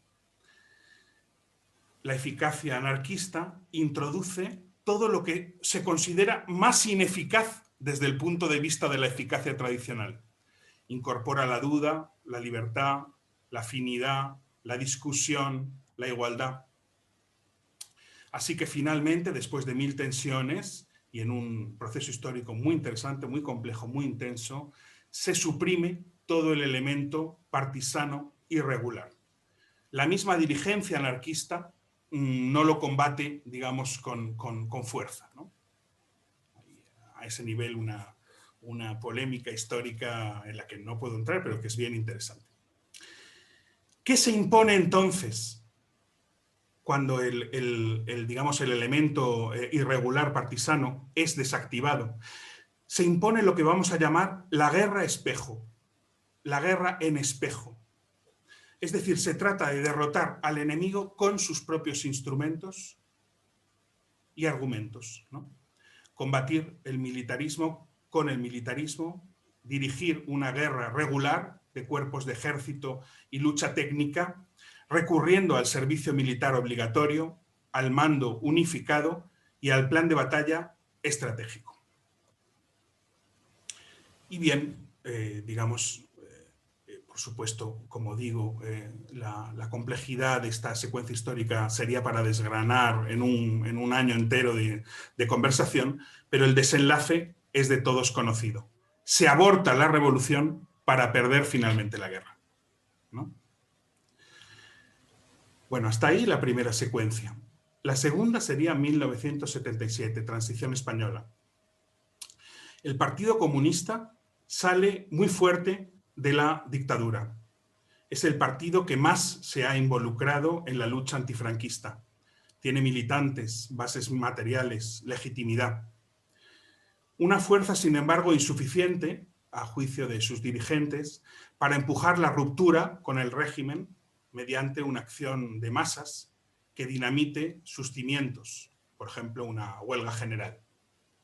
La eficacia anarquista introduce todo lo que se considera más ineficaz desde el punto de vista de la eficacia tradicional. Incorpora la duda, la libertad, la afinidad, la discusión, la igualdad. Así que finalmente, después de 1000 tensiones y en un proceso histórico muy interesante, muy complejo, muy intenso, se suprime todo el elemento partisano irregular. La misma dirigencia anarquista no lo combate, digamos, con fuerza, ¿no? A ese nivel una polémica histórica en la que no puedo entrar, pero que es bien interesante. ¿Qué se impone entonces cuando digamos, el elemento irregular partisano es desactivado? Se impone lo que vamos a llamar la guerra espejo, la guerra en espejo. Es decir, se trata de derrotar al enemigo con sus propios instrumentos y argumentos, ¿no? Combatir el militarismo con el militarismo, dirigir una guerra regular de cuerpos de ejército y lucha técnica, recurriendo al servicio militar obligatorio, al mando unificado y al plan de batalla estratégico. Y bien, digamos, por supuesto, como digo, la complejidad de esta secuencia histórica sería para desgranar en un año entero de conversación, pero el desenlace es de todos conocido. Se aborta la revolución para perder finalmente la guerra, ¿no? Bueno, hasta ahí la primera secuencia. La segunda sería 1977, transición española. El Partido Comunista sale muy fuerte de la dictadura. Es el partido que más se ha involucrado en la lucha antifranquista. Tiene militantes, bases materiales, legitimidad. Una fuerza, sin embargo, insuficiente, a juicio de sus dirigentes, para empujar la ruptura con el régimen mediante una acción de masas que dinamite sus cimientos, por ejemplo, una huelga general,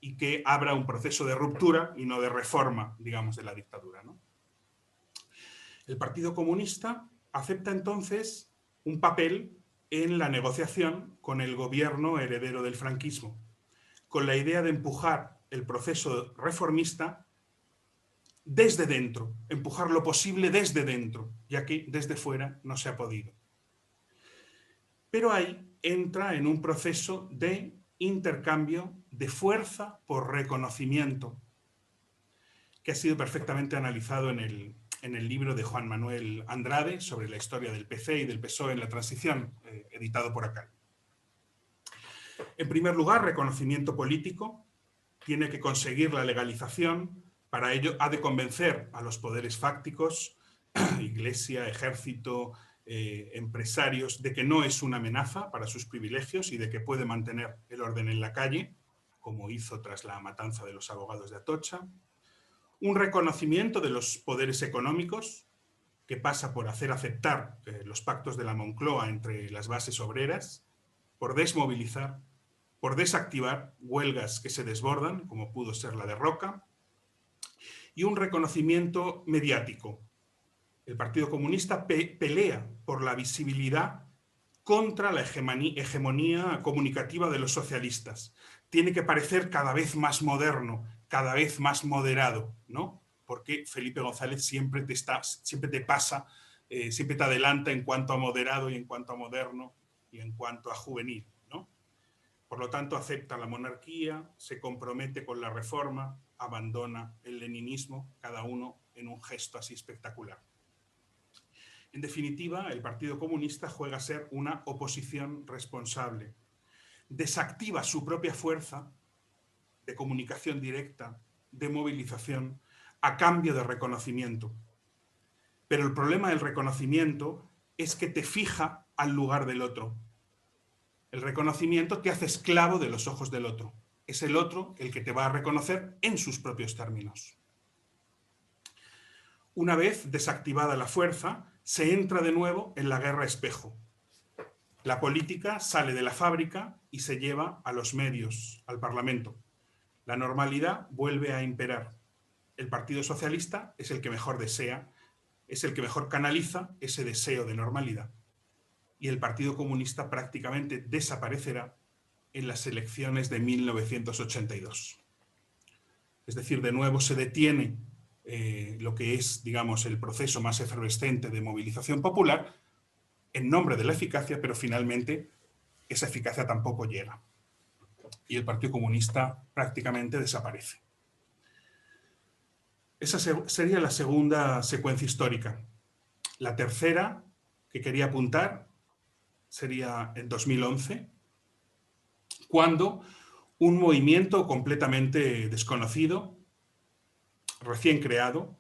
y que abra un proceso de ruptura y no de reforma, digamos, de la dictadura, ¿no? El Partido Comunista acepta entonces un papel en la negociación con el gobierno heredero del franquismo, con la idea de empujar el proceso reformista desde dentro, empujar lo posible desde dentro, ya que desde fuera no se ha podido. Pero ahí entra en un proceso de intercambio de fuerza por reconocimiento, que ha sido perfectamente analizado en el libro de Juan Manuel Andrade sobre la historia del PC y del PSOE en la transición, editado por ACAL. En primer lugar, reconocimiento político, tiene que conseguir la legalización, para ello ha de convencer a los poderes fácticos, Iglesia, ejército, empresarios, de que no es una amenaza para sus privilegios y de que puede mantener el orden en la calle, como hizo tras la matanza de los abogados de Atocha. Un reconocimiento de los poderes económicos, que pasa por hacer aceptar los pactos de la Moncloa entre las bases obreras, por desmovilizar, por desactivar huelgas que se desbordan, como pudo ser la de Roca, y un reconocimiento mediático. El Partido Comunista pelea por la visibilidad contra la hegemonía comunicativa de los socialistas. Tiene que parecer cada vez más moderno, cada vez más moderado, ¿no? Porque Felipe González siempre te pasa, siempre te adelanta en cuanto a moderado y en cuanto a moderno y en cuanto a juvenil, ¿no? Por lo tanto, acepta la monarquía, se compromete con la reforma, abandona el leninismo, cada uno en un gesto así espectacular. En definitiva, el Partido Comunista juega a ser una oposición responsable. Desactiva su propia fuerza de comunicación directa, de movilización, a cambio de reconocimiento. Pero el problema del reconocimiento es que te fija al lugar del otro. El reconocimiento te hace esclavo de los ojos del otro. Es el otro el que te va a reconocer en sus propios términos. Una vez desactivada la fuerza, se entra de nuevo en la guerra espejo. La política sale de la fábrica y se lleva a los medios, al Parlamento. La normalidad vuelve a imperar. El Partido Socialista es el que mejor desea, es el que mejor canaliza ese deseo de normalidad. Y el Partido Comunista prácticamente desaparecerá en las elecciones de 1982. Es decir, de nuevo se detiene lo que es, digamos, el proceso más efervescente de movilización popular en nombre de la eficacia, pero finalmente esa eficacia tampoco llega. Y el Partido Comunista prácticamente desaparece. Esa sería la segunda secuencia histórica. La tercera que quería apuntar sería en 2011, cuando un movimiento completamente desconocido, recién creado,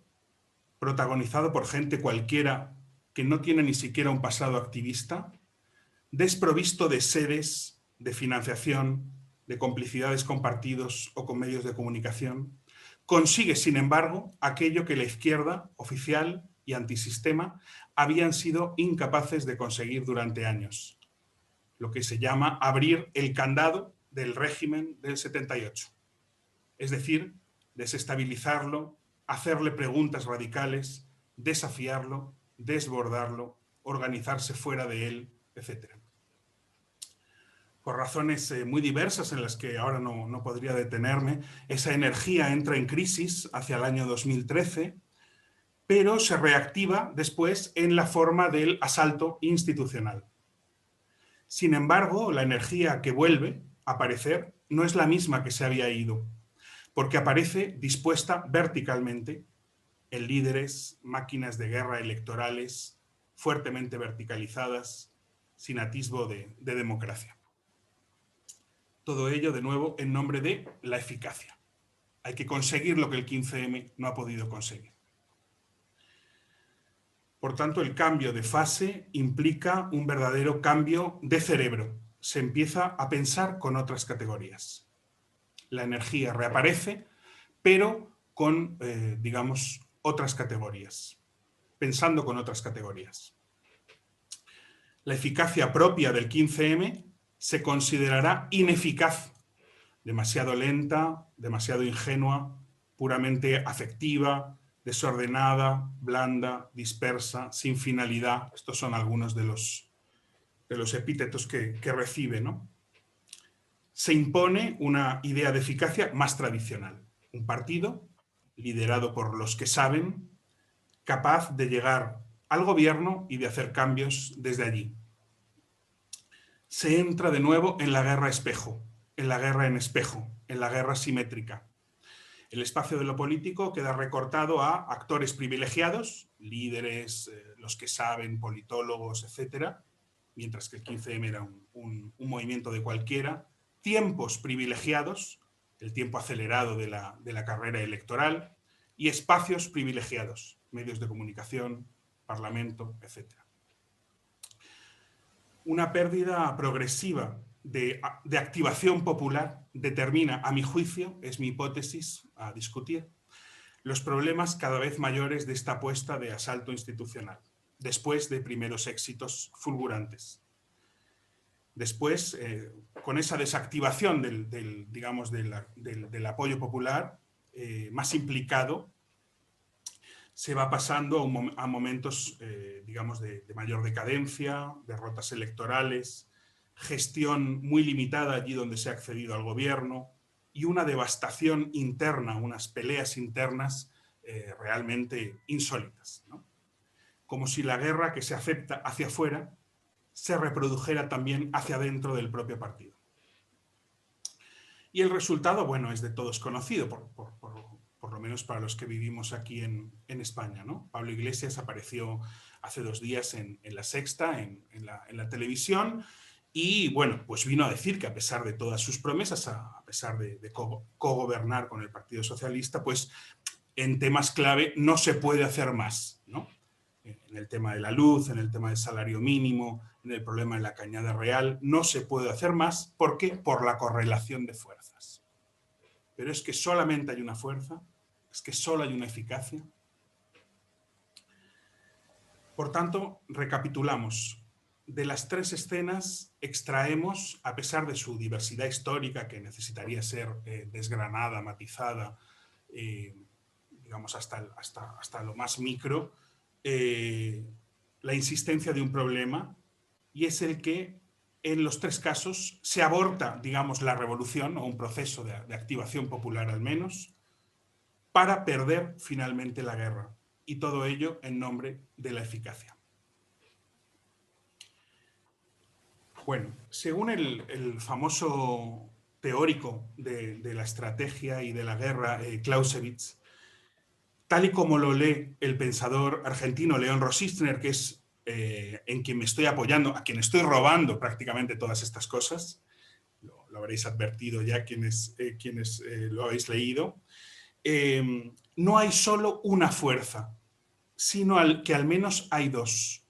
protagonizado por gente cualquiera que no tiene ni siquiera un pasado activista, desprovisto de sedes, de financiación, de complicidades con partidos o con medios de comunicación, consigue, sin embargo, aquello que la izquierda oficial y antisistema habían sido incapaces de conseguir durante años, lo que se llama abrir el candado del régimen del 78. Es decir, desestabilizarlo, hacerle preguntas radicales, desafiarlo, desbordarlo, organizarse fuera de él, etc. Por razones muy diversas en las que ahora no podría detenerme, esa energía entra en crisis hacia el año 2013, pero se reactiva después en la forma del asalto institucional. Sin embargo, la energía que vuelve a aparecer no es la misma que se había ido, porque aparece dispuesta verticalmente en líderes, máquinas de guerra electorales fuertemente verticalizadas, sin atisbo de democracia. Todo ello, de nuevo, en nombre de la eficacia. Hay que conseguir lo que el 15M no ha podido conseguir. Por tanto, el cambio de fase implica un verdadero cambio de cerebro. Se empieza a pensar con otras categorías. La energía reaparece, pero con, digamos, otras categorías. Pensando con otras categorías. La eficacia propia del 15M se considerará ineficaz, demasiado lenta, demasiado ingenua, puramente afectiva, desordenada, blanda, dispersa, sin finalidad. Estos son algunos de los epítetos que recibe, ¿no? Se impone una idea de eficacia más tradicional. Un partido liderado por los que saben, capaz de llegar al gobierno y de hacer cambios desde allí. Se entra de nuevo en la guerra espejo, en la guerra en espejo, en la guerra simétrica. El espacio de lo político queda recortado a actores privilegiados, líderes, los que saben, politólogos, etc., mientras que el 15M era un movimiento de cualquiera, tiempos privilegiados, el tiempo acelerado de la carrera electoral, y espacios privilegiados, medios de comunicación, parlamento, etc. Una pérdida progresiva de activación popular determina, a mi juicio, es mi hipótesis a discutir, los problemas cada vez mayores de esta apuesta de asalto institucional, después de primeros éxitos fulgurantes. Después, con esa desactivación del apoyo popular más implicado, se va pasando a momentos, digamos, de mayor decadencia, derrotas electorales, gestión muy limitada allí donde se ha accedido al gobierno y una devastación interna, unas peleas internas realmente insólitas, ¿no? Como si la guerra que se acepta hacia afuera se reprodujera también hacia adentro del propio partido. Y el resultado, bueno, es de todos conocido, por lo menos para los que vivimos aquí en España, ¿no? Pablo Iglesias apareció hace 2 días en La Sexta, en la televisión, y bueno, pues vino a decir que a pesar de todas sus promesas, a pesar de cogobernar con el Partido Socialista, pues en temas clave no se puede hacer más, ¿no? En el tema de la luz, en el tema del salario mínimo, en el problema de la cañada real, no se puede hacer más. ¿Por qué? Por la correlación de fuerzas. Pero es que solamente hay una fuerza, es que solo hay una eficacia. Por tanto, recapitulamos. De las 3 escenas extraemos, a pesar de su diversidad histórica, que necesitaría ser desgranada, matizada, digamos hasta lo más micro, la insistencia de un problema, y es el que en los 3 casos se aborta, digamos, la revolución o un proceso de activación popular al menos, para perder finalmente la guerra, y todo ello en nombre de la eficacia. Bueno, según el famoso teórico de la estrategia y de la guerra, Clausewitz, tal y como lo lee el pensador argentino León Rosicner, que es en quien me estoy apoyando, a quien estoy robando prácticamente todas estas cosas, lo habréis advertido ya quienes lo habéis leído, no hay solo una fuerza, sino que al menos hay 2.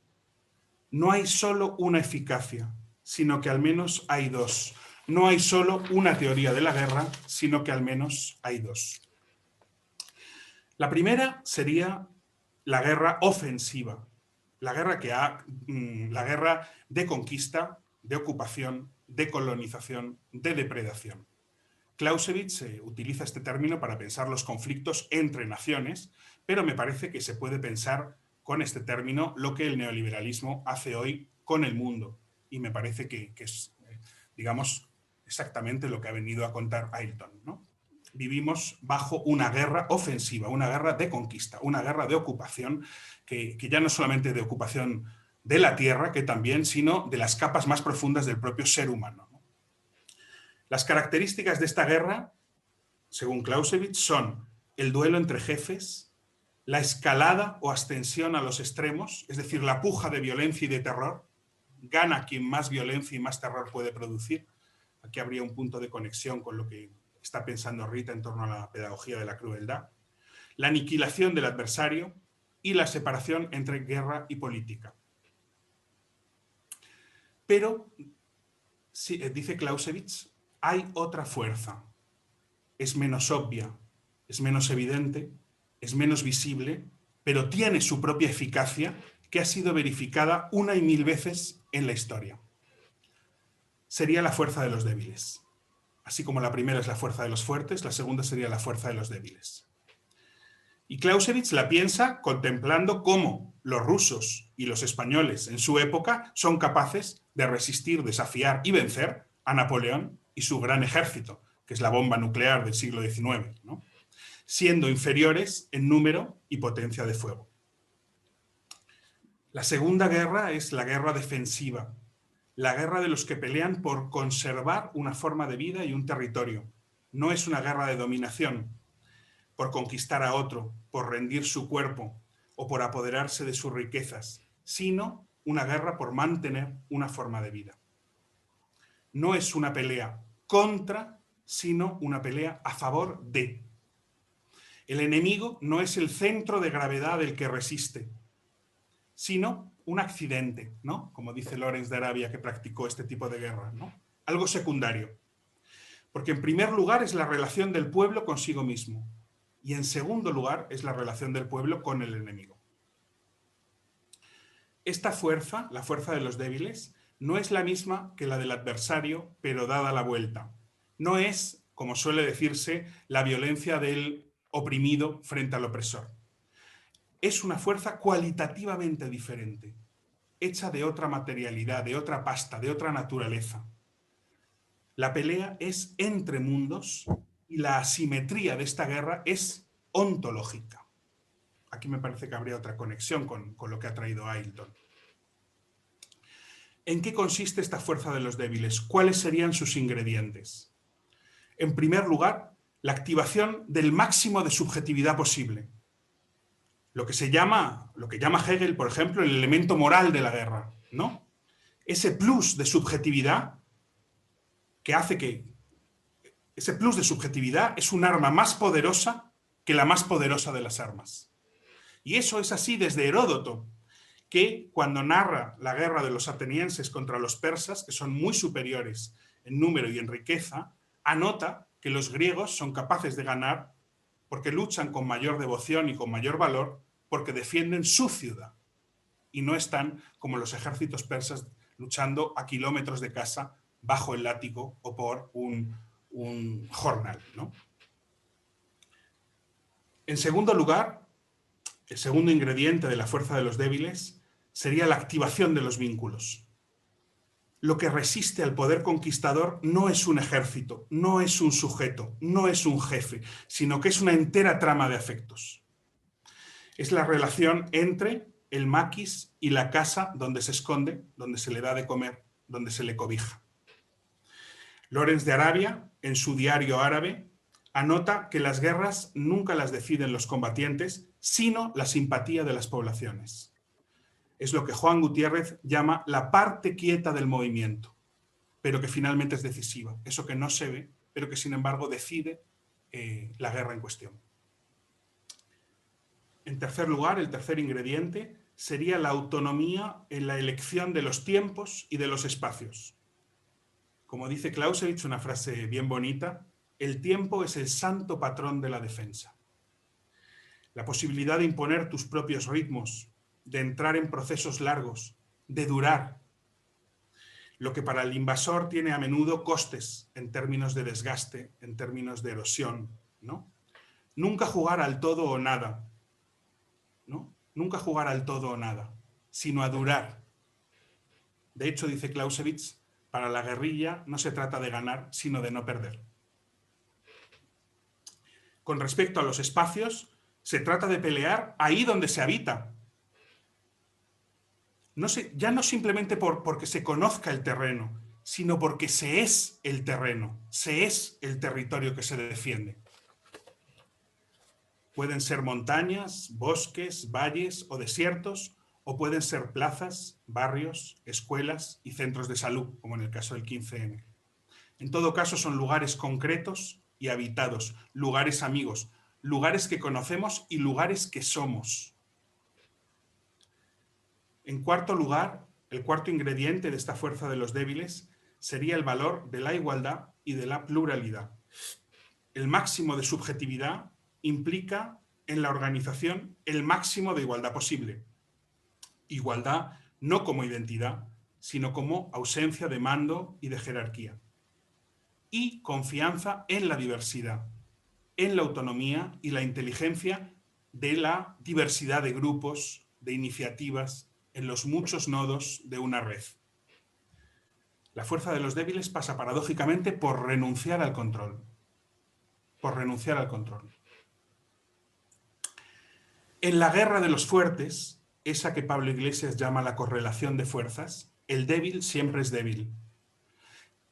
No hay solo una eficacia, sino que al menos hay 2. No hay solo una teoría de la guerra, sino que al menos hay 2. La primera sería la guerra ofensiva, la guerra de conquista, de ocupación, de colonización, de depredación. Clausewitz utiliza este término para pensar los conflictos entre naciones, pero me parece que se puede pensar con este término lo que el neoliberalismo hace hoy con el mundo. Y me parece que es, digamos, exactamente lo que ha venido a contar Ailton, ¿no? Vivimos bajo una guerra ofensiva, una guerra de conquista, una guerra de ocupación, que ya no solamente de ocupación de la tierra, que también, sino de las capas más profundas del propio ser humano, ¿no? Las características de esta guerra, según Clausewitz, son el duelo entre jefes, la escalada o ascensión a los extremos, es decir, la puja de violencia y de terror. Gana quien más violencia y más terror puede producir. Aquí habría un punto de conexión con lo que está pensando Rita en torno a la pedagogía de la crueldad. La aniquilación del adversario y la separación entre guerra y política. Pero, dice Clausewitz, hay otra fuerza. Es menos obvia, es menos evidente, es menos visible, pero tiene su propia eficacia, que ha sido verificada una y mil veces en la historia. Sería la fuerza de los débiles. Así como la primera es la fuerza de los fuertes, la segunda sería la fuerza de los débiles. Y Clausewitz la piensa contemplando cómo los rusos y los españoles en su época son capaces de resistir, desafiar y vencer a Napoleón y su gran ejército, que es la bomba nuclear del siglo XIX, ¿no? Siendo inferiores en número y potencia de fuego. La segunda guerra es la guerra defensiva, la guerra de los que pelean por conservar una forma de vida y un territorio. No es una guerra de dominación, por conquistar a otro, por rendir su cuerpo o por apoderarse de sus riquezas, sino una guerra por mantener una forma de vida. No es una pelea contra, sino una pelea a favor de. El enemigo no es el centro de gravedad del que resiste, sino un accidente, ¿no? Como dice Lorenz de Arabia, que practicó este tipo de guerra, ¿no? Algo secundario. Porque en primer lugar es la relación del pueblo consigo mismo y en segundo lugar es la relación del pueblo con el enemigo. Esta fuerza, la fuerza de los débiles, no es la misma que la del adversario, pero dada la vuelta. No es, como suele decirse, la violencia del oprimido frente al opresor. Es una fuerza cualitativamente diferente, hecha de otra materialidad, de otra pasta, de otra naturaleza. La pelea es entre mundos y la asimetría de esta guerra es ontológica. Aquí me parece que habría otra conexión con lo que ha traído Ailton. ¿En qué consiste esta fuerza de los débiles? ¿Cuáles serían sus ingredientes? En primer lugar, la activación del máximo de subjetividad posible. Lo que llama Hegel, por ejemplo, el elemento moral de la guerra, ¿no? Ese plus de subjetividad que hace que ese plus de subjetividad es un arma más poderosa que la más poderosa de las armas. Y eso es así desde Heródoto, que cuando narra la guerra de los atenienses contra los persas, que son muy superiores en número y en riqueza, anota que los griegos son capaces de ganar porque luchan con mayor devoción y con mayor valor, porque defienden su ciudad y no están como los ejércitos persas luchando a kilómetros de casa bajo el látigo o por un jornal, ¿no? En segundo lugar, el segundo ingrediente de la fuerza de los débiles sería la activación de los vínculos. Lo que resiste al poder conquistador no es un ejército, no es un sujeto, no es un jefe, sino que es una entera trama de afectos. Es la relación entre el maquis y la casa donde se esconde, donde se le da de comer, donde se le cobija. Lorenz de Arabia, en su diario árabe, anota que las guerras nunca las deciden los combatientes, sino la simpatía de las poblaciones. Es lo que Juan Gutiérrez llama la parte quieta del movimiento, pero que finalmente es decisiva. Eso que no se ve, pero que sin embargo decide la guerra en cuestión. En tercer lugar, el tercer ingrediente sería la autonomía en la elección de los tiempos y de los espacios. Como dice Clausewitz, una frase bien bonita, el tiempo es el santo patrón de la defensa. La posibilidad de imponer tus propios ritmos, de entrar en procesos largos, de durar. lo que para el invasor tiene a menudo costes en términos de desgaste, en términos de erosión, ¿no? Nunca jugar al todo o nada, ¿no? Nunca jugar al todo o nada, sino a durar. De hecho, dice Clausewitz, para la guerrilla no se trata de ganar, sino de no perder. Con respecto a los espacios, se trata de pelear ahí donde se habita. Ya no simplemente porque se conozca el terreno, sino porque se es el terreno, se es el territorio que se defiende. Pueden ser montañas, bosques, valles o desiertos, o pueden ser plazas, barrios, escuelas y centros de salud, como en el caso del 15M. En todo caso, son lugares concretos y habitados, lugares amigos, lugares que conocemos y lugares que somos. En cuarto lugar, el cuarto ingrediente de esta fuerza de los débiles sería el valor de la igualdad y de la pluralidad. El máximo de subjetividad implica en la organización el máximo de igualdad posible. Igualdad no como identidad, sino como ausencia de mando y de jerarquía. Y confianza en la diversidad, en la autonomía y la inteligencia de la diversidad de grupos, de iniciativas, en los muchos nodos de una red. La fuerza de los débiles pasa paradójicamente por renunciar al control. Por renunciar al control. En la guerra de los fuertes, esa que Pablo Iglesias llama la correlación de fuerzas, el débil siempre es débil.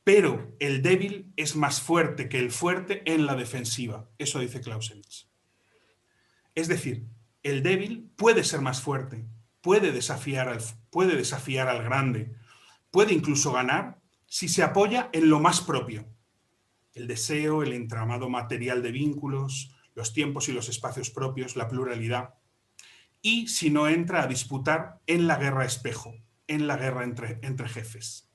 Pero el débil es más fuerte que el fuerte en la defensiva. Eso dice Clausewitz. Es decir, el débil puede ser más fuerte, puede desafiar al grande, puede incluso ganar si se apoya en lo más propio. El deseo, el entramado material de vínculos, los tiempos y los espacios propios, la pluralidad. Y si no entra a disputar en la guerra espejo, en la guerra entre jefes.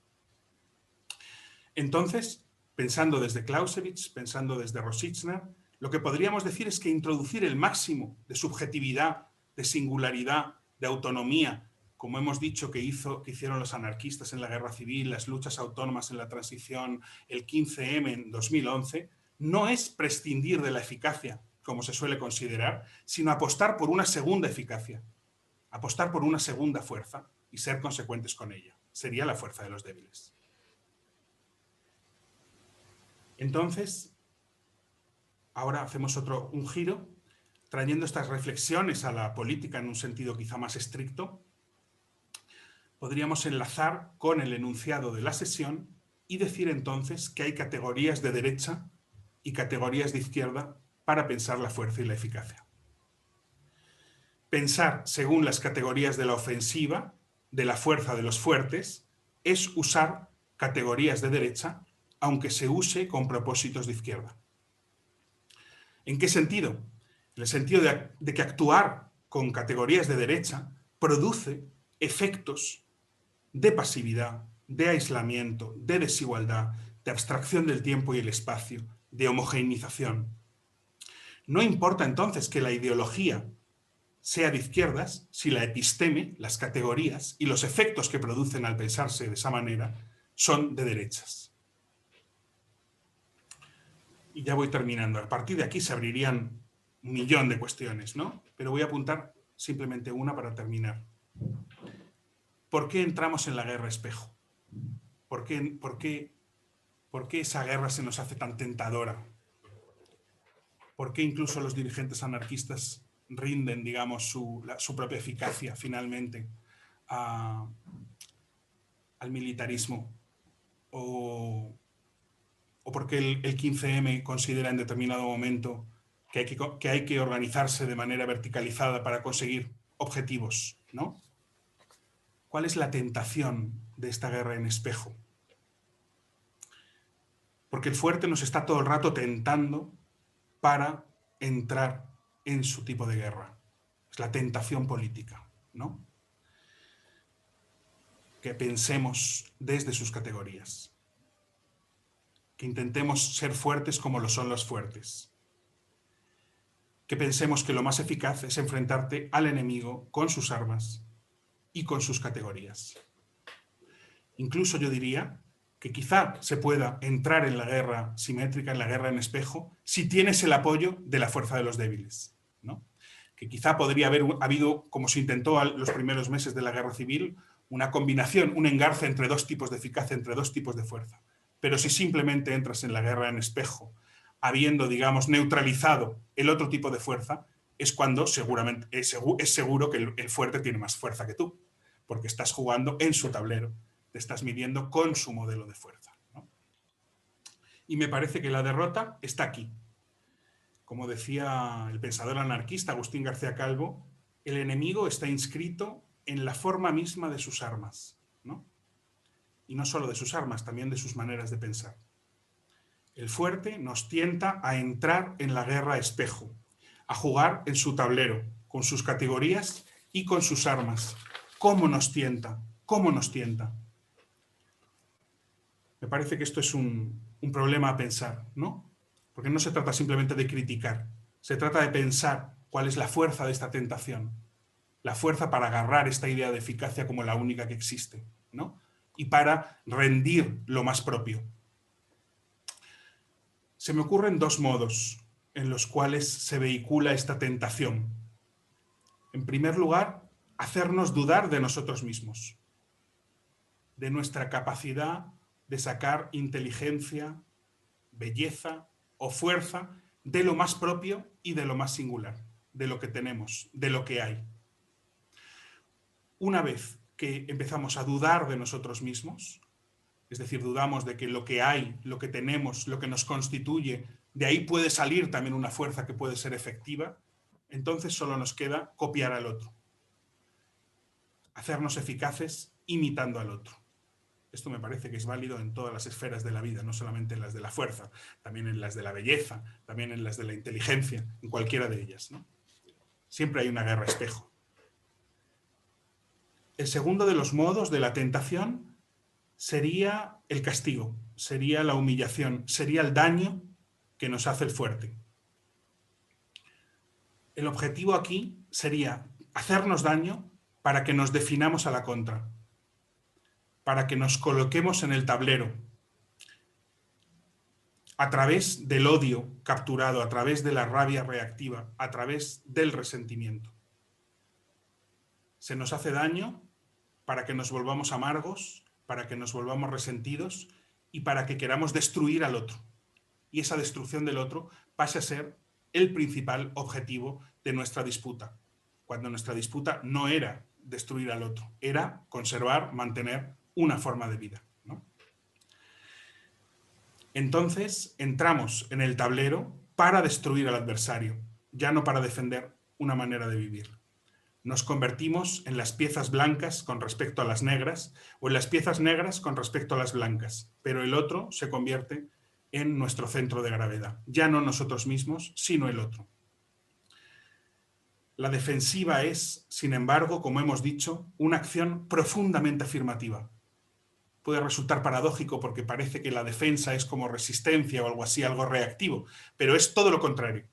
Entonces, pensando desde Clausewitz, pensando desde Rosichner, lo que podríamos decir es que introducir el máximo de subjetividad, de singularidad, de autonomía, como hemos dicho que hicieron los anarquistas en la guerra civil, las luchas autónomas en la transición, el 15M en 2011, no es prescindir de la eficacia, como se suele considerar, sino apostar por una segunda eficacia, apostar por una segunda fuerza y ser consecuentes con ella. Sería la fuerza de los débiles. Entonces, ahora hacemos un giro, trayendo estas reflexiones a la política en un sentido quizá más estricto. Podríamos enlazar con el enunciado de la sesión y decir entonces que hay categorías de derecha y categorías de izquierda para pensar la fuerza y la eficacia. Pensar según las categorías de la ofensiva, de la fuerza de los fuertes, es usar categorías de derecha, aunque se use con propósitos de izquierda. ¿En qué sentido? En el sentido de que actuar con categorías de derecha produce efectos de pasividad, de aislamiento, de desigualdad, de abstracción del tiempo y el espacio, de homogeneización. No importa entonces que la ideología sea de izquierdas si la episteme, las categorías y los efectos que producen al pensarse de esa manera son de derechas. Y ya voy terminando. A partir de aquí se abrirían un millón de cuestiones, ¿no? Pero voy a apuntar simplemente una para terminar. ¿Por qué entramos en la guerra espejo? ¿Por qué esa guerra se nos hace tan tentadora? ¿Por qué incluso los dirigentes anarquistas rinden, digamos, su propia eficacia finalmente al militarismo? ¿O por qué el 15M considera en determinado momento que hay que organizarse de manera verticalizada para conseguir objetivos, ¿no? ¿Cuál es la tentación de esta guerra en espejo? Porque el fuerte nos está todo el rato tentando para entrar en su tipo de guerra. Es la tentación política, ¿no? Que pensemos desde sus categorías. Que intentemos ser fuertes como lo son los fuertes. Que pensemos que lo más eficaz es enfrentarte al enemigo con sus armas y con sus categorías. Incluso yo diría que quizá se pueda entrar en la guerra simétrica, en la guerra en espejo, si tienes el apoyo de la fuerza de los débiles, ¿no? Que quizá podría haber habido, como se intentó los primeros meses de la guerra civil, una combinación, un engarce entre dos tipos de eficacia, entre dos tipos de fuerza. Pero si simplemente entras en la guerra en espejo, habiendo, digamos, neutralizado el otro tipo de fuerza, es cuando seguramente es seguro que el fuerte tiene más fuerza que tú, porque estás jugando en su tablero, te estás midiendo con su modelo de fuerza, ¿no? Y me parece que la derrota está aquí. Como decía el pensador anarquista Agustín García Calvo, el enemigo está inscrito en la forma misma de sus armas, ¿no? Y no solo de sus armas, también de sus maneras de pensar. El fuerte nos tienta a entrar en la guerra espejo, a jugar en su tablero, con sus categorías y con sus armas. ¿Cómo nos tienta? ¿Cómo nos tienta? Me parece que esto es un problema a pensar, ¿no? Porque no se trata simplemente de criticar, se trata de pensar cuál es la fuerza de esta tentación, la fuerza para agarrar esta idea de eficacia como la única que existe, ¿no? Y para rendir lo más propio. Se me ocurren dos modos en los cuales se vehicula esta tentación. En primer lugar, hacernos dudar de nosotros mismos, de nuestra capacidad de sacar inteligencia, belleza o fuerza de lo más propio y de lo más singular, de lo que tenemos, de lo que hay. Una vez que empezamos a dudar de nosotros mismos, es decir, dudamos de que lo que hay, lo que tenemos, lo que nos constituye, de ahí puede salir también una fuerza que puede ser efectiva, entonces solo nos queda copiar al otro. Hacernos eficaces imitando al otro. Esto me parece que es válido en todas las esferas de la vida, no solamente en las de la fuerza, también en las de la belleza, también en las de la inteligencia, en cualquiera de ellas, ¿no? Siempre hay una guerra espejo. El segundo de los modos de la tentación sería el castigo, sería la humillación, sería el daño que nos hace el fuerte. El objetivo aquí sería hacernos daño para que nos definamos a la contra, para que nos coloquemos en el tablero, a través del odio capturado, a través de la rabia reactiva, a través del resentimiento. Se nos hace daño para que nos volvamos amargos, para que nos volvamos resentidos y para que queramos destruir al otro. Y esa destrucción del otro pase a ser el principal objetivo de nuestra disputa, cuando nuestra disputa no era destruir al otro, era conservar, mantener una forma de vida, ¿no? Entonces entramos en el tablero para destruir al adversario, ya no para defender una manera de vivir. Nos convertimos en las piezas blancas con respecto a las negras o en las piezas negras con respecto a las blancas, pero el otro se convierte en nuestro centro de gravedad, ya no nosotros mismos, sino el otro. La defensiva es, sin embargo, como hemos dicho, una acción profundamente afirmativa. Puede resultar paradójico porque parece que la defensa es como resistencia o algo así, algo reactivo, pero es todo lo contrario.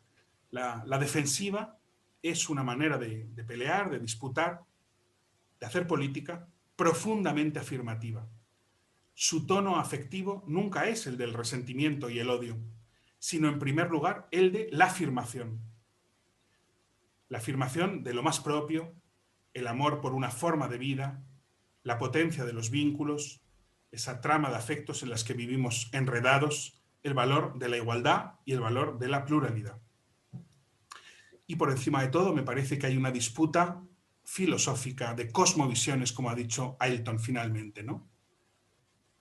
La defensiva es una manera de pelear, de disputar, de hacer política profundamente afirmativa. Su tono afectivo nunca es el del resentimiento y el odio, sino en primer lugar el de la afirmación. La afirmación de lo más propio, el amor por una forma de vida, la potencia de los vínculos, esa trama de afectos en las que vivimos enredados, el valor de la igualdad y el valor de la pluralidad. Y por encima de todo me parece que hay una disputa filosófica de cosmovisiones, como ha dicho Ailton finalmente, ¿no?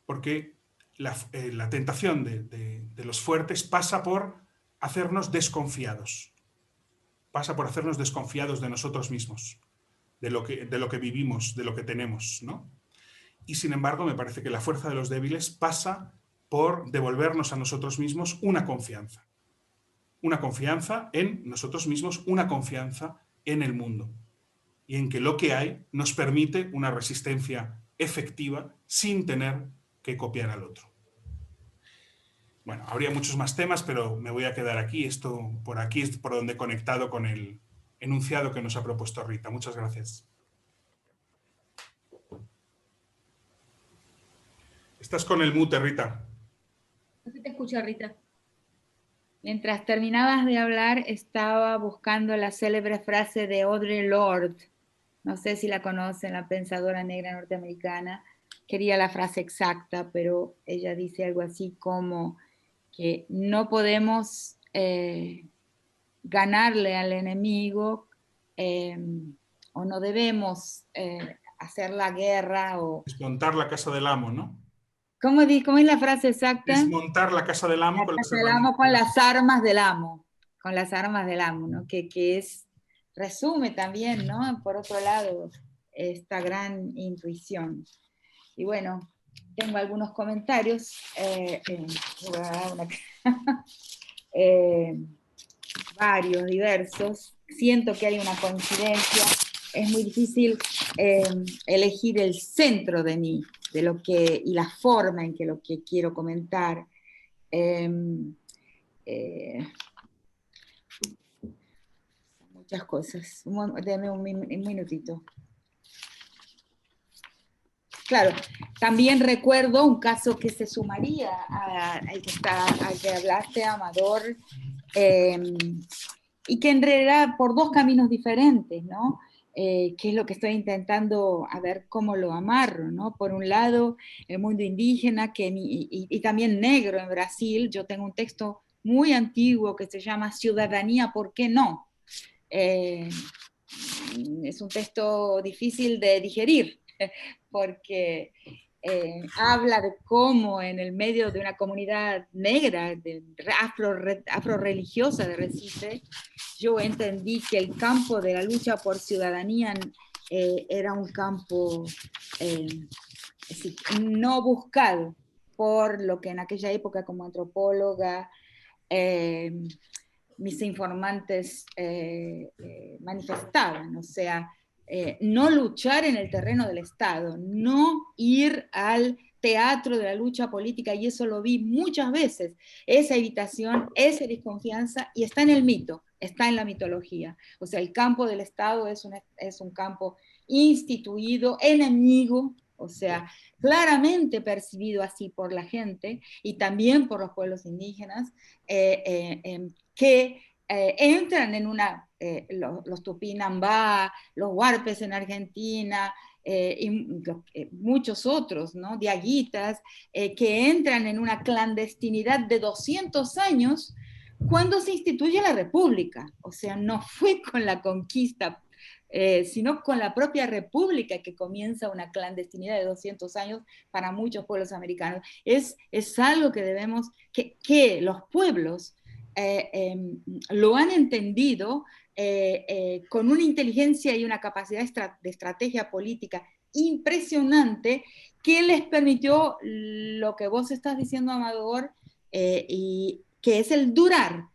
Porque la tentación de los fuertes pasa por hacernos desconfiados. Pasa por hacernos desconfiados de nosotros mismos, de lo que vivimos, de lo que tenemos, ¿no? Y sin embargo, me parece que la fuerza de los débiles pasa por devolvernos a nosotros mismos una confianza. Una confianza en nosotros mismos, una confianza en el mundo. Y en que lo que hay nos permite una resistencia efectiva sin tener que copiar al otro. Bueno, habría muchos más temas, pero me voy a quedar aquí. Esto por aquí es por donde he conectado con el enunciado que nos ha propuesto Rita. Muchas gracias. Estás con el mute, Rita. No se te escucha, Rita. Mientras terminabas de hablar, estaba buscando la célebre frase de Audre Lorde. No sé si la conocen, la pensadora negra norteamericana. Quería la frase exacta, pero ella dice algo así como que no podemos ganarle al enemigo o no debemos hacer la guerra o... Desmontar la casa del amo, ¿no? ¿Cómo es la frase exacta? Desmontar la casa del amo, la con, casa del amo con las armas del amo. Con las armas del amo, ¿no? Que es, resume también, ¿no? Por otro lado, esta gran intuición. Y bueno, tengo algunos comentarios. Varios, diversos. Siento que hay una coincidencia. Es muy difícil elegir el centro de mí, de lo que, y la forma en que lo que quiero comentar. Muchas cosas. Deme un minutito. Claro, también recuerdo un caso que se sumaría al que hablaste, Amador, y que en realidad por dos caminos diferentes, ¿no? Que es lo que estoy intentando a ver cómo lo amarro, ¿no? Por un lado, el mundo indígena y también negro en Brasil. Yo tengo un texto muy antiguo que se llama Ciudadanía, ¿por qué no? Es un texto difícil de digerir, porque habla de cómo en el medio de una comunidad negra, afro-religiosa de Recife, yo entendí que el campo de la lucha por ciudadanía era un campo no buscado por lo que en aquella época como antropóloga mis informantes manifestaban, o sea, no luchar en el terreno del Estado, no ir al teatro de la lucha política, y eso lo vi muchas veces, esa evitación, esa desconfianza, y está en el mito, está en la mitología. O sea, el campo del Estado es un campo instituido, enemigo, o sea, claramente percibido así por la gente y también por los pueblos indígenas, que entran en los Tupinambá, los Huarpes en Argentina, y muchos otros, ¿no? Diaguitas, que entran en una clandestinidad de 200 años cuando se instituye la República. O sea, no fue con la conquista, sino con la propia República que comienza una clandestinidad de 200 años para muchos pueblos americanos. Es algo que debemos, que los pueblos lo han entendido con una inteligencia y una capacidad de estrategia política impresionante que les permitió lo que vos estás diciendo, Amador, y que es el durar.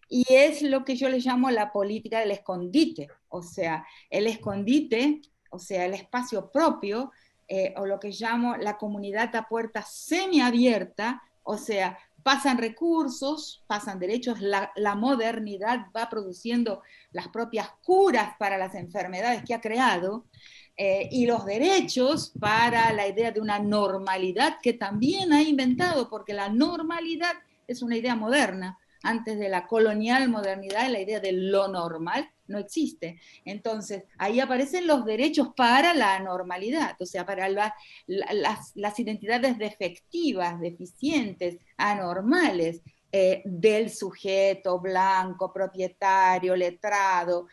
Y es lo que yo le llamo la política del escondite. O sea, el escondite, o sea, el espacio propio, o lo que llamo la comunidad a puerta semiabierta, o sea, pasan recursos, pasan derechos, la modernidad va produciendo las propias curas para las enfermedades que ha creado, y los derechos para la idea de una normalidad que también ha inventado, porque la normalidad es una idea moderna. Antes de la colonial modernidad, la idea de lo normal no existe. Entonces, ahí aparecen los derechos para la normalidad, o sea, para las identidades defectivas, deficientes, anormales, del sujeto blanco, propietario, letrado,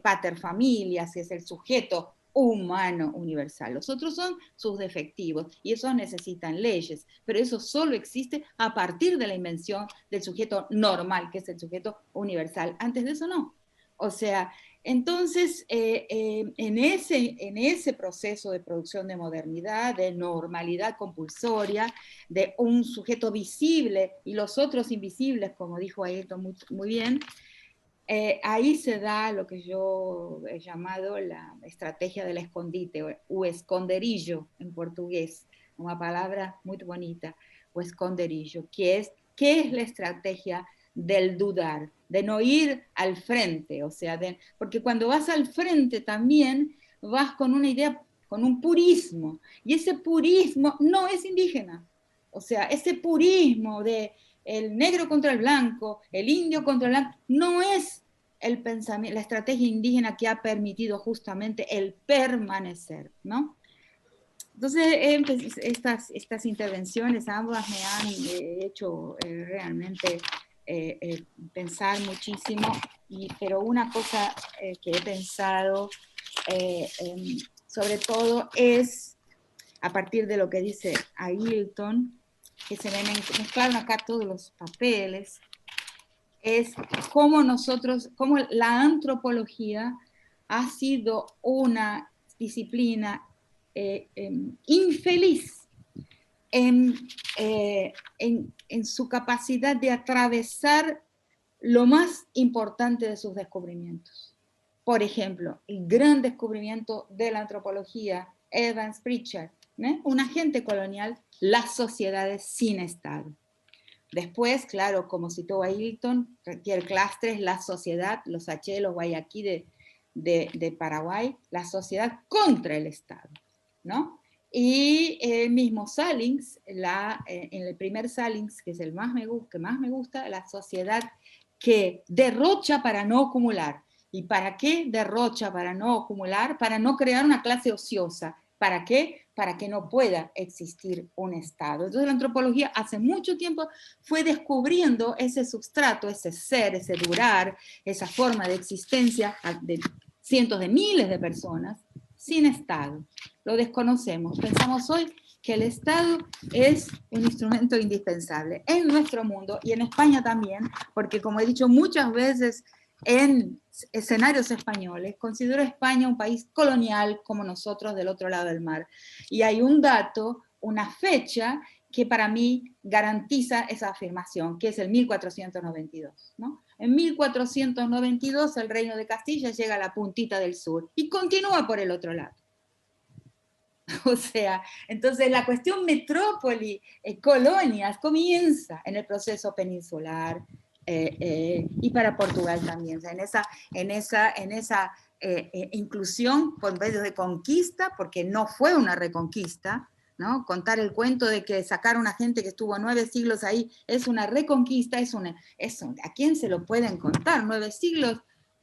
paterfamilias, que es el sujeto humano universal. Los otros son sus defectivos y esos necesitan leyes, pero eso solo existe a partir de la invención del sujeto normal, que es el sujeto universal. Antes de eso no. O sea, entonces en ese proceso de producción de modernidad, de normalidad compulsoria, de un sujeto visible y los otros invisibles, como dijo Ayrton muy bien, ahí se da lo que yo he llamado la estrategia del escondite, o esconderillo en portugués, una palabra muy bonita, o esconderillo, ¿qué es la estrategia del dudar, de no ir al frente? O sea, porque cuando vas al frente también vas con una idea, con un purismo, y ese purismo no es indígena. O sea, ese purismo de el negro contra el blanco, el indio contra el blanco, no es el pensamiento, la estrategia indígena que ha permitido justamente el permanecer, ¿no? Entonces, estas intervenciones ambas me han hecho realmente pensar muchísimo, pero una cosa que he pensado sobre todo es, a partir de lo que dice Ailton, que se ven mezclaron acá todos los papeles, es cómo la antropología ha sido una disciplina infeliz en su capacidad de atravesar lo más importante de sus descubrimientos. Por ejemplo, el gran descubrimiento de la antropología, Evans Pritchard, un agente colonial, las sociedades sin Estado. Después, claro, como citó Ailton, Pierre Clastres, la sociedad, los H, los Guayaquí de Paraguay, la sociedad contra el Estado, ¿no? Y mismo Salins, en el primer Salins, que es el que más me gusta, la sociedad que derrocha para no acumular. ¿Y para qué derrocha para no acumular? Para no crear una clase ociosa. ¿Para qué? Para que no pueda existir un Estado. Entonces la antropología hace mucho tiempo fue descubriendo ese substrato, ese ser, ese durar, esa forma de existencia de cientos de miles de personas sin Estado. Lo desconocemos. Pensamos hoy que el Estado es un instrumento indispensable en nuestro mundo y en España también, porque como he dicho muchas veces en escenarios españoles, considero España un país colonial como nosotros del otro lado del mar. Y hay un dato, una fecha que para mí garantiza esa afirmación, que es el 1492, ¿no? En 1492 el Reino de Castilla llega a la puntita del sur y continúa por el otro lado. O sea, entonces la cuestión metrópoli, colonias, comienza en el proceso peninsular, y para Portugal también, o sea, en esa inclusión por medio de conquista, porque no fue una reconquista, ¿no? Contar el cuento de que sacar a una gente que estuvo 9 siglos ahí es una reconquista, ¿a quién se lo pueden contar? 9 siglos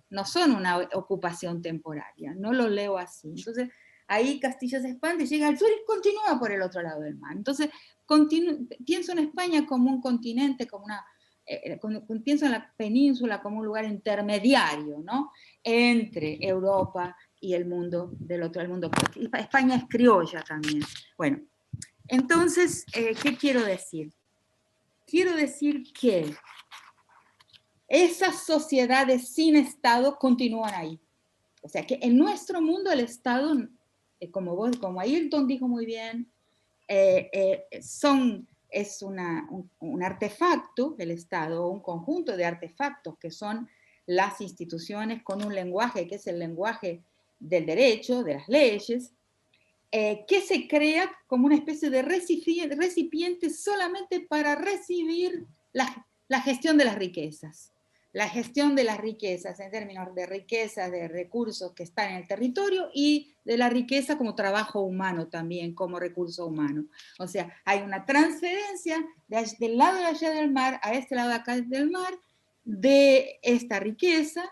no son una ocupación temporaria, no lo leo así. Entonces, ahí Castilla se expande, llega al sur y continúa por el otro lado del mar. Entonces, pienso en España como un continente, pienso en la península como un lugar intermediario, ¿no? Entre Europa y el mundo del otro, el mundo. España es criolla también. Bueno, entonces, ¿qué quiero decir? Quiero decir que esas sociedades sin Estado continúan ahí. O sea, que en nuestro mundo el Estado, como Ailton dijo muy bien, es un artefacto del Estado, un conjunto de artefactos que son las instituciones con un lenguaje que es el lenguaje del derecho, de las leyes, que se crea como una especie de recipiente solamente para recibir la gestión de las riquezas. La gestión de las riquezas en términos de riqueza, de recursos que están en el territorio y de la riqueza como trabajo humano también, como recurso humano. O sea, hay una transferencia del lado de allá del mar a este lado de acá del mar de esta riqueza,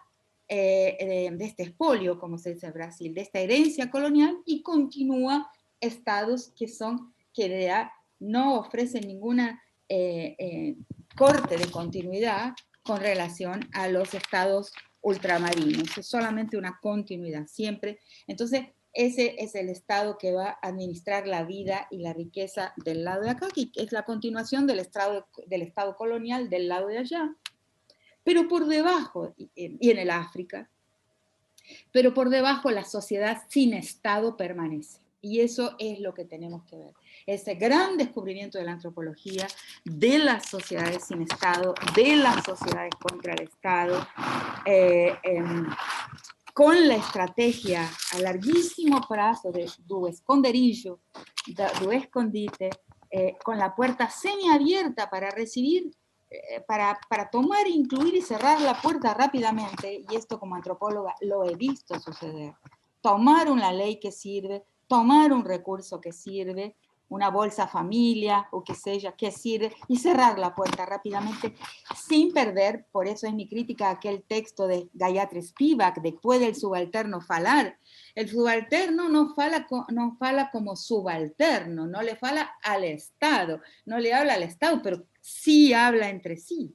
de este expolio, como se dice en Brasil, de esta herencia colonial, y continúa estados que no ofrecen ninguna corte de continuidad con relación a los estados ultramarinos. Es solamente una continuidad, siempre. Entonces, ese es el estado que va a administrar la vida y la riqueza del lado de acá, que es la continuación del estado colonial del lado de allá. Pero por debajo, y en el África, pero por debajo la sociedad sin Estado permanece. Y eso es lo que tenemos que ver. Ese gran descubrimiento de la antropología, de las sociedades sin Estado, de las sociedades contra el Estado, con la estrategia a larguísimo plazo do esconderijo, do escondite, con la puerta semiabierta para recibir, para tomar, incluir y cerrar la puerta rápidamente, y esto como antropóloga lo he visto suceder. Tomar una ley que sirve, tomar un recurso que sirve, una Bolsa Familia, o que sea, que sirve, y cerrar la puerta rápidamente, sin perder, por eso es mi crítica a aquel texto de Gayatri Spivak, de ¿puede el subalterno falar? El subalterno no fala como subalterno, no le fala al Estado, no le habla al Estado, pero sí habla entre sí.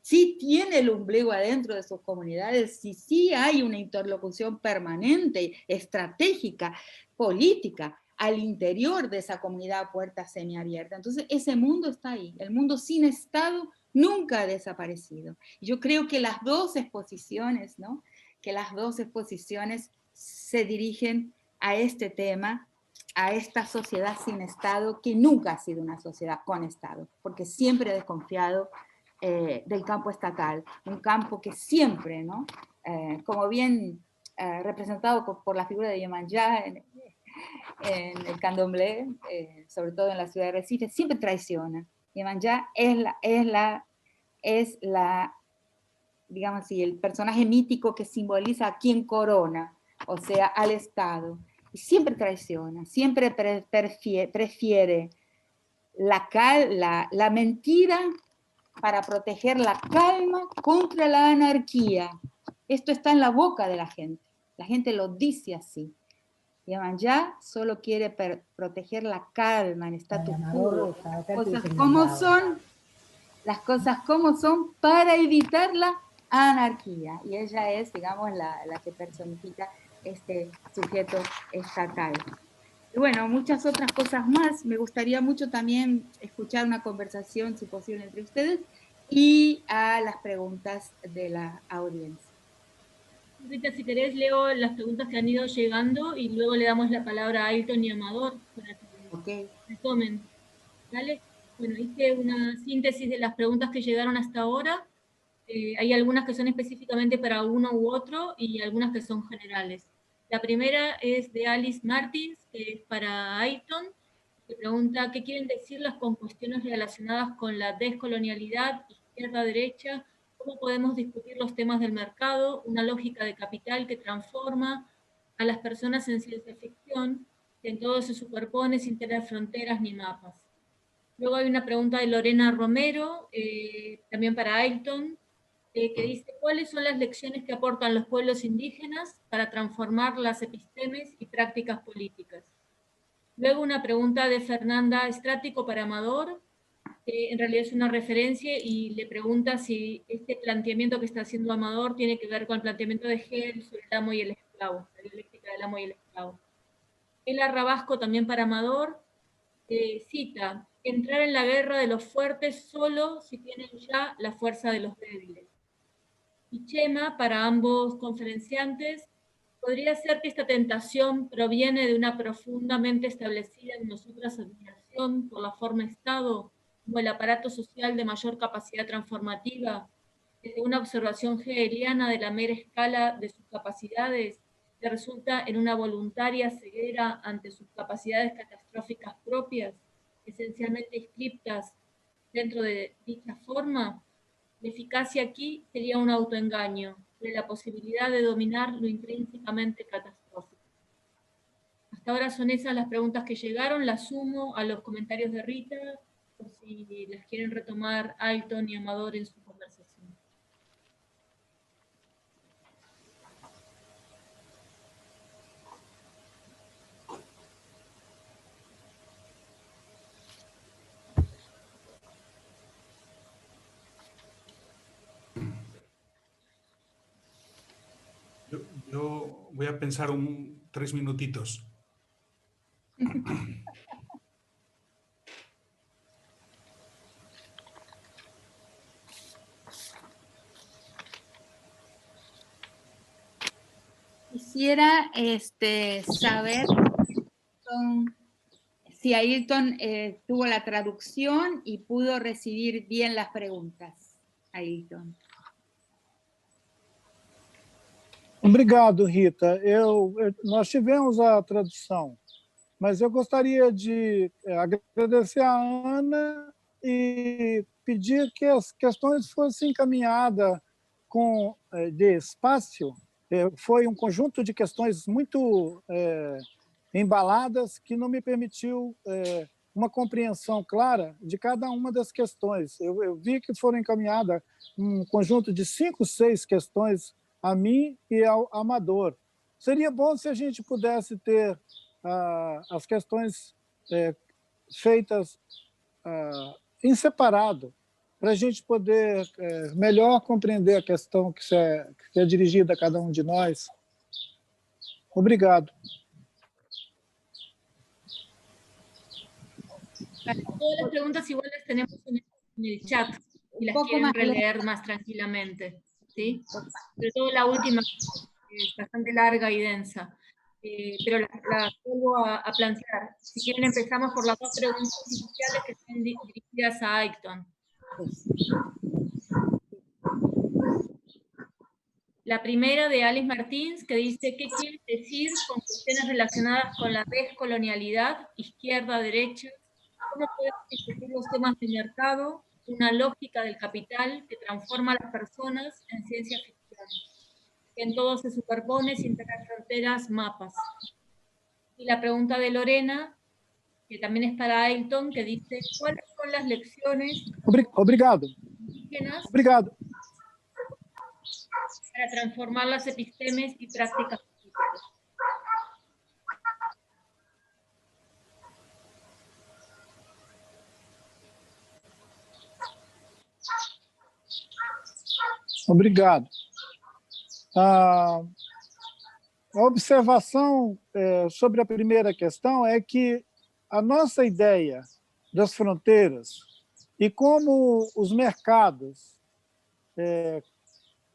Si tiene el ombligo adentro de sus comunidades, si sí hay una interlocución permanente, estratégica, política, al interior de esa comunidad puerta semiabierta. Entonces, ese mundo está ahí. El mundo sin Estado nunca ha desaparecido. Yo creo que las dos exposiciones, ¿no? Que las dos exposiciones se dirigen a este tema, a esta sociedad sin Estado, que nunca ha sido una sociedad con Estado, porque siempre he desconfiado del campo estatal, un campo que siempre, ¿no? Como bien representado por la figura de Yemanjá en el candomblé, sobre todo en la ciudad de Recife, siempre traiciona. Yemanjá es la, digamos así, el personaje mítico que simboliza a quien corona, o sea, al Estado. Y siempre traiciona, siempre prefiere la mentira para proteger la calma contra la anarquía. Esto está en la boca de la gente lo dice así. Yemanjá solo quiere proteger la calma, el status quo, las cosas como son para evitar la anarquía. Y ella es, digamos, la que personifica este sujeto estatal. Y bueno, muchas otras cosas más. Me gustaría mucho también escuchar una conversación, si posible, entre ustedes y a las preguntas de la audiencia. Rita, si querés, leo las preguntas que han ido llegando y luego le damos la palabra a Ailton y Amador para que retomen. ¿Vale? Bueno, hice una síntesis de las preguntas que llegaron hasta ahora. Hay algunas que son específicamente para uno u otro y algunas que son generales. La primera es de Alice Martins, que es para Ailton, que pregunta qué quieren decirlas con cuestiones relacionadas con la descolonialidad, izquierda-derecha, cómo podemos discutir los temas del mercado, una lógica de capital que transforma a las personas en ciencia ficción, que en todo se superpone sin tener fronteras ni mapas. Luego hay una pregunta de Lorena Romero, también para Ailton, que dice, ¿cuáles son las lecciones que aportan los pueblos indígenas para transformar las epistemes y prácticas políticas? Luego una pregunta de Fernanda Estrático para Amador, que en realidad es una referencia y le pregunta si este planteamiento que está haciendo Amador tiene que ver con el planteamiento de Hegel sobre el amo y el esclavo, la dialéctica del amo y el esclavo. Ela Rabasco también para Amador, cita, entrar en la guerra de los fuertes solo si tienen ya la fuerza de los débiles. Y Chema, para ambos conferenciantes, podría ser que esta tentación proviene de una profundamente establecida en nosotras admiración por la forma Estado como el aparato social de mayor capacidad transformativa, desde una observación hegeliana de la mera escala de sus capacidades, que resulta en una voluntaria ceguera ante sus capacidades catastróficas propias, esencialmente inscriptas dentro de dicha forma. La eficacia aquí sería un autoengaño, de la posibilidad de dominar lo intrínsecamente catastrófico. Hasta ahora son esas las preguntas que llegaron, las sumo a los comentarios de Rita, por si las quieren retomar Ailton y Amador en su conversación. Yo voy a pensar 3 minutitos. Quisiera saber si Ailton tuvo la traducción y pudo recibir bien las preguntas. Ailton. Obrigado, Rita. Nós tivemos a tradução, mas eu gostaria de agradecer a Ana e pedir que as questões fossem encaminhadas com despacio. Foi um conjunto de questões muito embaladas que não me permitiu uma compreensão clara de cada uma das questões. Eu vi que foram encaminhadas um conjunto de 5, 6 questões a mim e ao Amador. Seria bom se a gente pudesse ter as questões feitas em separado, para a gente poder melhor compreender a questão que é dirigida a cada um de nós. Obrigado. Todas las preguntas igual las tenemos en el chat, si las quieren releer más tranquilamente, ¿sí? Sobre todo la última, es bastante larga y densa, pero la vuelvo a plantear. Si quieren empezamos por las 2 preguntas iniciales que están dirigidas a Ayrton. La primera de Alice Martins, que dice: ¿qué quiere decir con cuestiones relacionadas con la descolonialidad, izquierda, derecha? ¿Cómo podemos discutir los temas de mercado, una lógica del capital que transforma a las personas en ciencia ficción, que en todo se superpone sin tener fronteras, mapas? Y la pregunta de Lorena, que también es para Ayrton, que dice: ¿cuáles son las lecciones Obrigado. indígenas Obrigado. para transformar las epistemes y prácticas políticas? Obrigado. A observação sobre a primeira questão é que a nossa ideia das fronteiras e como os mercados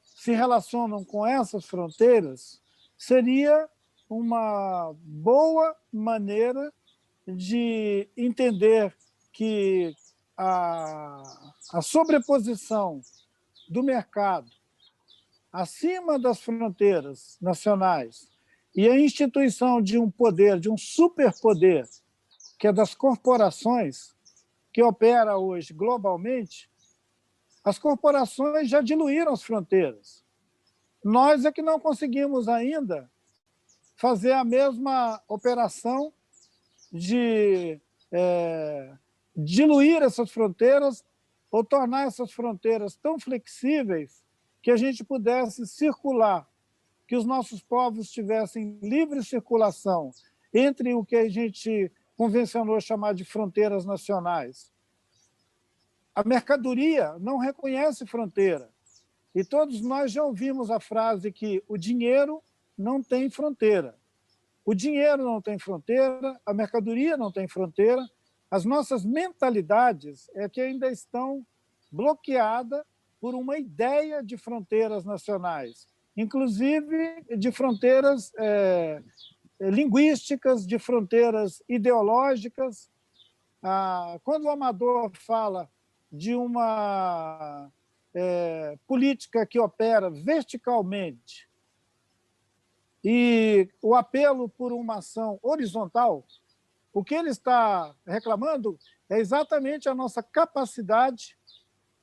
se relacionam com essas fronteiras seria uma boa maneira de entender que a sobreposição do mercado acima das fronteiras nacionais e a instituição de um poder, de um superpoder, que é das corporações, que opera hoje globalmente, as corporações já diluíram as fronteiras. Nós é que não conseguimos ainda fazer a mesma operação de diluir essas fronteiras ou tornar essas fronteiras tão flexíveis que a gente pudesse circular, que os nossos povos tivessem livre circulação entre o que a gente convencionou chamar de fronteiras nacionais. A mercadoria não reconhece fronteira. E todos nós já ouvimos a frase que o dinheiro não tem fronteira. O dinheiro não tem fronteira, a mercadoria não tem fronteira, as nossas mentalidades é que ainda estão bloqueadas por uma ideia de fronteiras nacionais, inclusive de fronteiras linguísticas, de fronteiras ideológicas. Quando o Amador fala de uma política que opera verticalmente e o apelo por uma ação horizontal, o que ele está reclamando é exatamente a nossa capacidade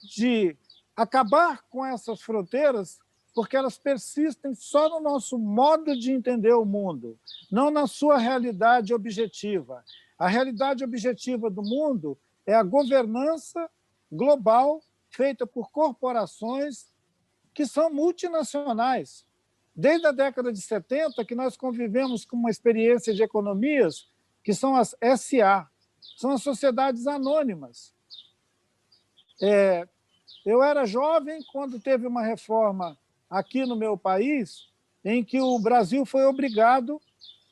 de acabar com essas fronteiras, porque elas persistem só no nosso modo de entender o mundo, não na sua realidade objetiva. A realidade objetiva do mundo é a governança global feita por corporações que são multinacionais. Desde a década de 70, que nós convivemos com uma experiência de economias que são as SA, são as sociedades anônimas. Eu era jovem quando teve uma reforma aqui no meu país, em que o Brasil foi obrigado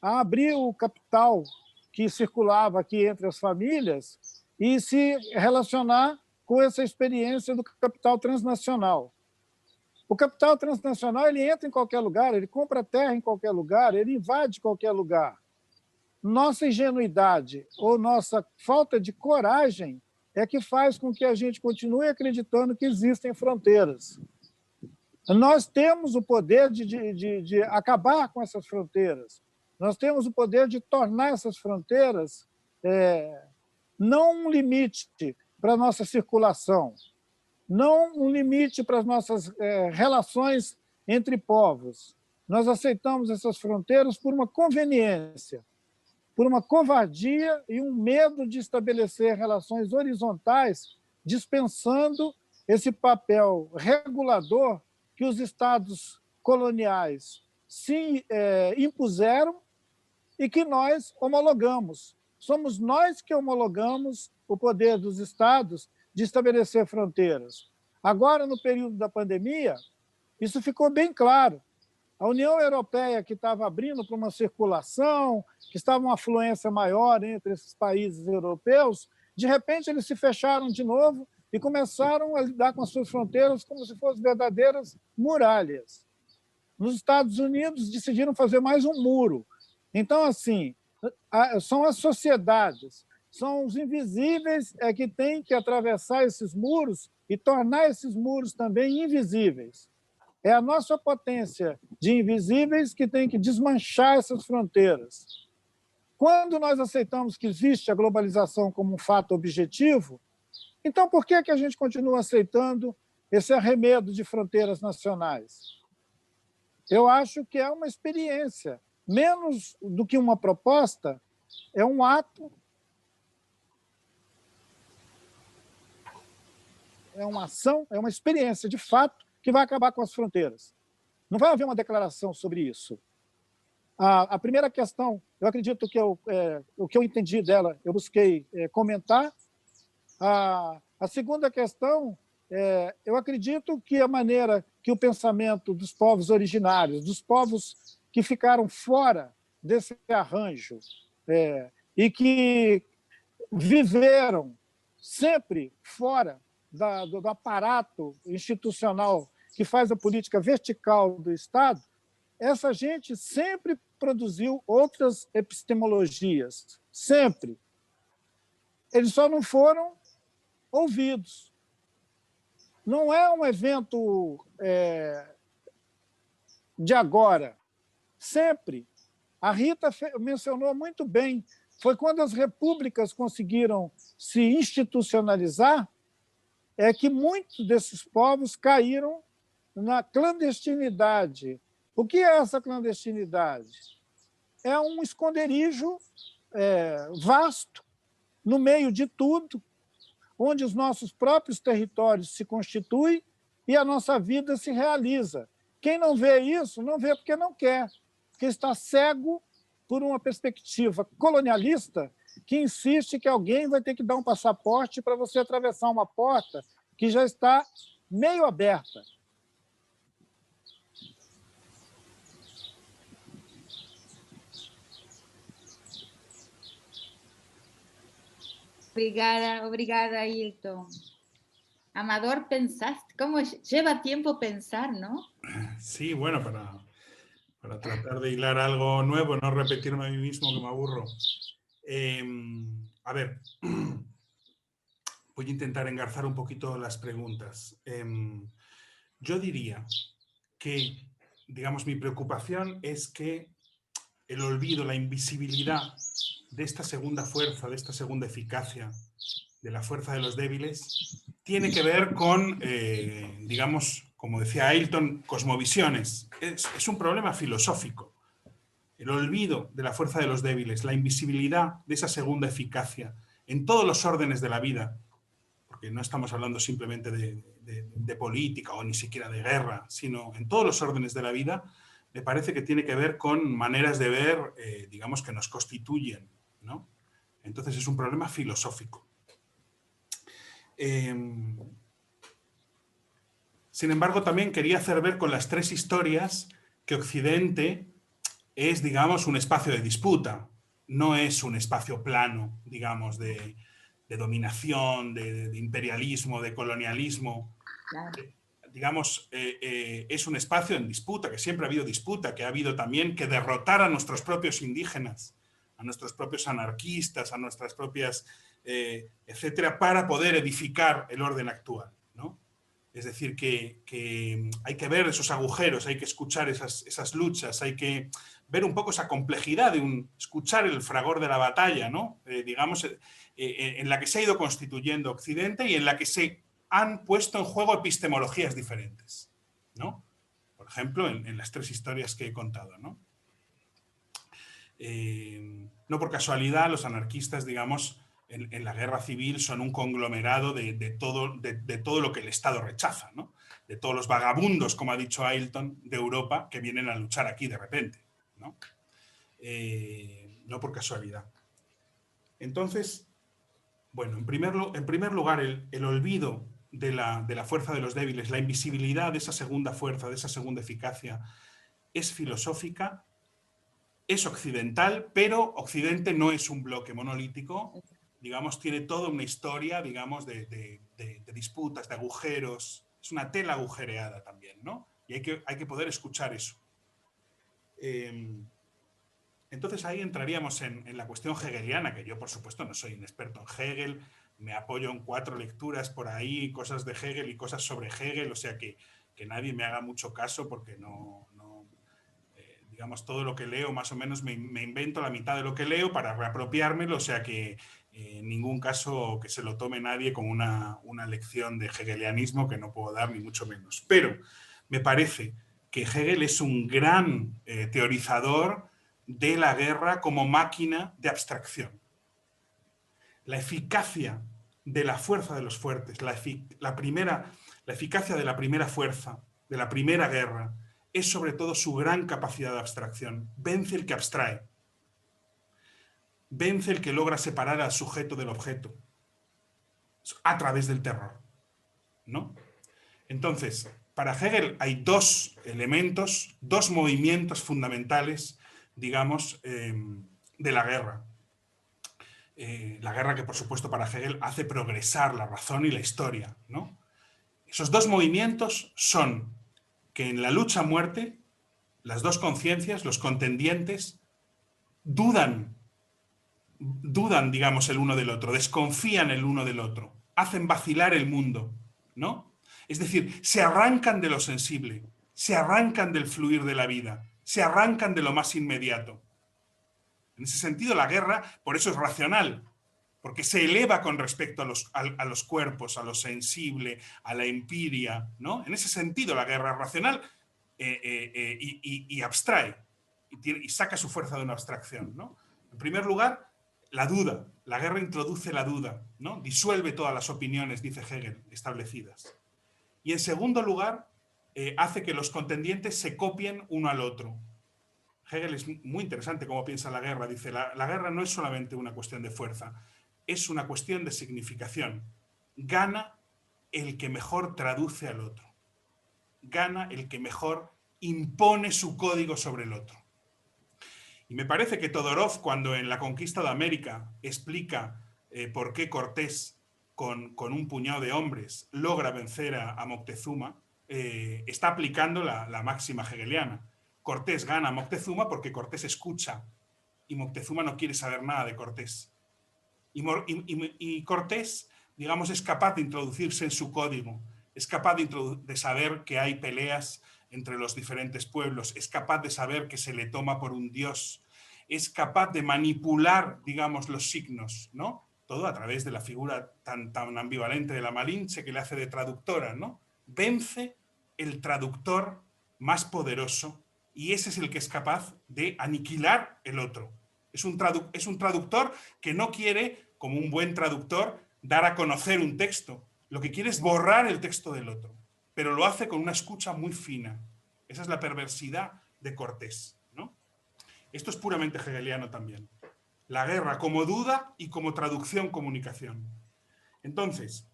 a abrir o capital que circulava aqui entre as famílias e se relacionar com essa experiência do capital transnacional. O capital transnacional ele entra em qualquer lugar, ele compra terra em qualquer lugar, ele invade qualquer lugar. Nossa ingenuidade ou nossa falta de coragem é que faz com que a gente continue acreditando que existem fronteiras. Nós temos o poder de acabar com essas fronteiras. Nós temos o poder de tornar essas fronteiras não um limite para a nossa circulação, não um limite para as nossas relações entre povos. Nós aceitamos essas fronteiras por uma conveniência. por uma covardia e um medo de estabelecer relações horizontais, dispensando esse papel regulador que os estados coloniais se impuseram e que nós homologamos. Somos nós que homologamos o poder dos estados de estabelecer fronteiras. Agora, no período da pandemia, isso ficou bem claro. A União Europeia, que estava abrindo para uma circulação, que estava uma afluência maior entre esses países europeus, de repente eles se fecharam de novo e começaram a lidar com as suas fronteiras como se fossem verdadeiras muralhas. Nos Estados Unidos, decidiram fazer mais um muro. Então, assim, são as sociedades, são os invisíveis que têm que atravessar esses muros e tornar esses muros também invisíveis. É a nossa potência de invisíveis que tem que desmanchar essas fronteiras. Quando nós aceitamos que existe a globalização como um fato objetivo, então por que a gente continua aceitando esse arremedo de fronteiras nacionais? Eu acho que é uma experiência, menos do que uma proposta, é um ato, é uma ação, é uma experiência de fato que vai acabar com as fronteiras. Não vai haver uma declaração sobre isso. A primeira questão, eu acredito que o que eu entendi dela, eu busquei comentar. A segunda questão, eu acredito que a maneira que o pensamento dos povos originários, dos povos que ficaram fora desse arranjo e que viveram sempre fora do aparato institucional que faz a política vertical do Estado, essa gente sempre produziu outras epistemologias, sempre. Eles só não foram ouvidos. Não é um evento de agora. Sempre. A Rita mencionou muito bem, foi quando as repúblicas conseguiram se institucionalizar que muitos desses povos caíram na clandestinidade. O que é essa clandestinidade? É um esconderijo vasto, no meio de tudo, onde os nossos próprios territórios se constituem e a nossa vida se realiza. Quem não vê isso, não vê porque não quer, porque está cego por uma perspectiva colonialista que insiste que alguém vai ter que dar um passaporte para você atravessar uma porta que já está meio aberta. Obrigada, Ailton. Amador, ¿pensaste? ¿Cómo lleva tiempo pensar, no? Sí, bueno, para tratar de hilar algo nuevo, no repetirme a mí mismo que me aburro. A ver, voy a intentar engarzar un poquito las preguntas. Yo diría que, digamos, mi preocupación es que el olvido, la invisibilidad de esta segunda fuerza, de esta segunda eficacia, de la fuerza de los débiles, tiene que ver con, digamos, como decía Ailton, cosmovisiones. Es un problema filosófico. El olvido de la fuerza de los débiles, la invisibilidad de esa segunda eficacia en todos los órdenes de la vida, porque no estamos hablando simplemente de política o ni siquiera de guerra, sino en todos los órdenes de la vida, me parece que tiene que ver con maneras de ver, digamos, que nos constituyen, ¿no? Entonces es un problema filosófico. Sin embargo, también quería hacer ver con las tres historias que Occidente es, digamos, un espacio de disputa, no es un espacio plano, digamos, de dominación, de imperialismo, de colonialismo. Claro. Digamos, es un espacio en disputa, que siempre ha habido disputa, que ha habido también que derrotar a nuestros propios indígenas, a nuestros propios anarquistas, a nuestras propias, etcétera, para poder edificar el orden actual, ¿no? Es decir, que hay que ver esos agujeros, hay que escuchar esas luchas, hay que ver un poco esa complejidad de escuchar el fragor de la batalla, ¿no? Digamos, en la que se ha ido constituyendo Occidente y en la que se han puesto en juego epistemologías diferentes, ¿no? Por ejemplo, en las tres historias que he contado, ¿no? No por casualidad los anarquistas, digamos, en la guerra civil son un conglomerado de todo lo que el Estado rechaza, ¿no? De todos los vagabundos, como ha dicho Ailton, de Europa que vienen a luchar aquí de repente, ¿no? No por casualidad. Entonces, bueno, en primer lugar, el olvido de la fuerza de los débiles, la invisibilidad de esa segunda fuerza, de esa segunda eficacia, es filosófica, es occidental, pero Occidente no es un bloque monolítico, digamos, tiene toda una historia, digamos, de disputas, de agujeros, es una tela agujereada también, ¿no? Y hay que poder escuchar eso. Entonces ahí entraríamos en la cuestión hegeliana, que yo por supuesto no soy un experto en Hegel, me apoyo en 4 lecturas por ahí, cosas de Hegel y cosas sobre Hegel, o sea que nadie me haga mucho caso porque digamos, todo lo que leo más o menos me invento la mitad de lo que leo para reapropiármelo, o sea que en ningún caso que se lo tome nadie como una lección de hegelianismo que no puedo dar ni mucho menos. Pero me parece que Hegel es un gran teorizador de la guerra como máquina de abstracción. La eficacia de la fuerza de los fuertes, la eficacia de la primera fuerza, de la primera guerra, es sobre todo su gran capacidad de abstracción. Vence el que abstrae. Vence el que logra separar al sujeto del objeto a través del terror, ¿no? Entonces, para Hegel hay 2 elementos, 2 movimientos fundamentales, digamos, de la guerra. La guerra que, por supuesto, para Hegel hace progresar la razón y la historia, ¿no? Esos 2 movimientos son que en la lucha a muerte, las 2 conciencias, los contendientes, dudan, digamos, el uno del otro, desconfían el uno del otro, hacen vacilar el mundo, ¿no? Es decir, se arrancan de lo sensible, se arrancan del fluir de la vida, se arrancan de lo más inmediato. En ese sentido, la guerra, por eso es racional, porque se eleva con respecto a los cuerpos, a lo sensible, a la empiria, ¿no? En ese sentido, la guerra es racional y abstrae, y saca su fuerza de una abstracción, ¿no? En primer lugar, la duda. La guerra introduce la duda, ¿no? Disuelve todas las opiniones, dice Hegel, establecidas. Y en segundo lugar, hace que los contendientes se copien uno al otro. Hegel es muy interesante cómo piensa la guerra. Dice, la guerra no es solamente una cuestión de fuerza, es una cuestión de significación. Gana el que mejor traduce al otro. Gana el que mejor impone su código sobre el otro. Y me parece que Todorov, cuando en La conquista de América explica por qué Cortés, con un puñado de hombres, logra vencer a Moctezuma, está aplicando la máxima hegeliana. Cortés gana a Moctezuma porque Cortés escucha y Moctezuma no quiere saber nada de Cortés. Y Cortés, digamos, es capaz de introducirse en su código, es capaz de saber que hay peleas entre los diferentes pueblos, es capaz de saber que se le toma por un dios, es capaz de manipular, digamos, los signos, ¿no? Todo a través de la figura tan ambivalente de la Malinche que le hace de traductora, ¿no? Vence el traductor más poderoso y ese es el que es capaz de aniquilar el otro. Es un traductor que no quiere, como un buen traductor, dar a conocer un texto. Lo que quiere es borrar el texto del otro, pero lo hace con una escucha muy fina. Esa es la perversidad de Cortés, ¿no? Esto es puramente hegeliano también. La guerra como duda y como traducción-comunicación. Entonces,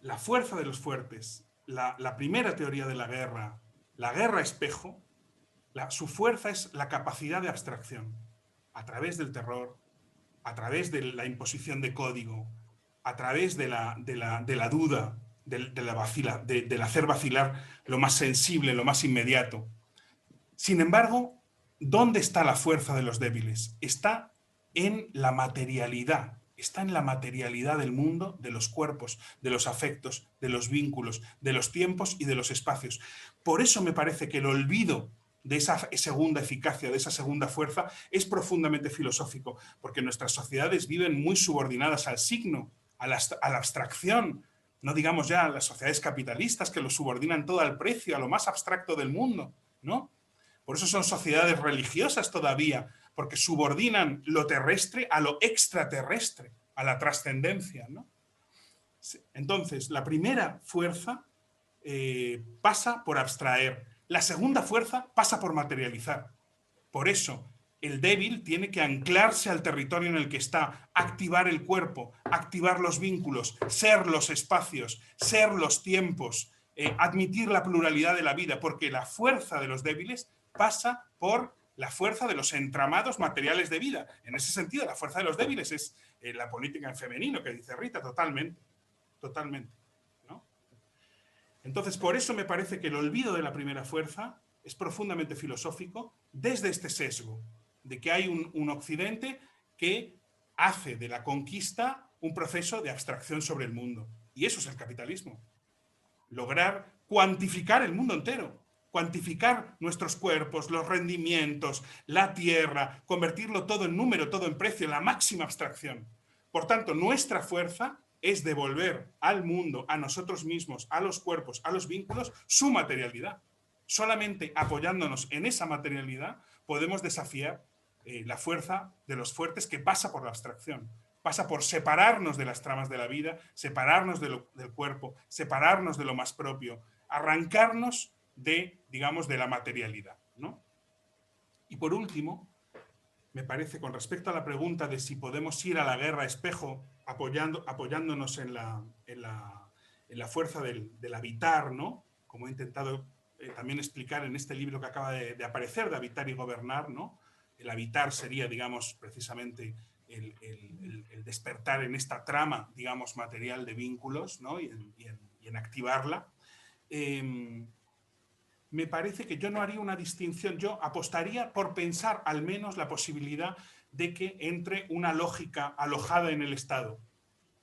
la fuerza de los fuertes, la primera teoría de la guerra espejo, su fuerza es la capacidad de abstracción, a través del terror, a través de la imposición de código, a través de la duda, del hacer vacilar lo más sensible, lo más inmediato. Sin embargo, ¿dónde está la fuerza de los débiles? Está en la materialidad. Está en la materialidad del mundo, de los cuerpos, de los afectos, de los vínculos, de los tiempos y de los espacios. Por eso me parece que el olvido de esa segunda eficacia, de esa segunda fuerza, es profundamente filosófico, porque nuestras sociedades viven muy subordinadas al signo, a la abstracción. No digamos ya las sociedades capitalistas que lo subordinan todo al precio, a lo más abstracto del mundo, ¿no? Por eso son sociedades religiosas todavía, porque subordinan lo terrestre a lo extraterrestre, a la trascendencia, ¿no? Entonces, la primera fuerza pasa por abstraer. La segunda fuerza pasa por materializar. Por eso, el débil tiene que anclarse al territorio en el que está, activar el cuerpo, activar los vínculos, ser los espacios, ser los tiempos, admitir la pluralidad de la vida, porque la fuerza de los débiles pasa por la fuerza de los entramados materiales de vida. En ese sentido, la fuerza de los débiles es la política en femenino, que dice Rita, totalmente, totalmente, ¿no? Entonces, por eso me parece que el olvido de la primera fuerza es profundamente filosófico desde este sesgo, de que hay un occidente que hace de la conquista un proceso de abstracción sobre el mundo. Y eso es el capitalismo. Lograr cuantificar el mundo entero, cuantificar nuestros cuerpos, los rendimientos, la tierra, convertirlo todo en número, todo en precio, en la máxima abstracción. Por tanto, nuestra fuerza es devolver al mundo, a nosotros mismos, a los cuerpos, a los vínculos, su materialidad. Solamente apoyándonos en esa materialidad podemos desafiar la fuerza de los fuertes, que pasa por la abstracción. Pasa por separarnos de las tramas de la vida, separarnos del cuerpo, separarnos de lo más propio, arrancarnos de, digamos, de la materialidad, ¿no? Y por último, me parece, con respecto a la pregunta de si podemos ir a la guerra a espejo apoyándonos en la fuerza del habitar, ¿no? Como he intentado también explicar en este libro que acaba de aparecer, de Habitar y Gobernar, ¿no? El habitar sería, digamos, precisamente el despertar en esta trama, digamos, material de vínculos, ¿no? y en activarla. Me parece que yo no haría una distinción, yo apostaría por pensar al menos la posibilidad de que entre una lógica alojada en el Estado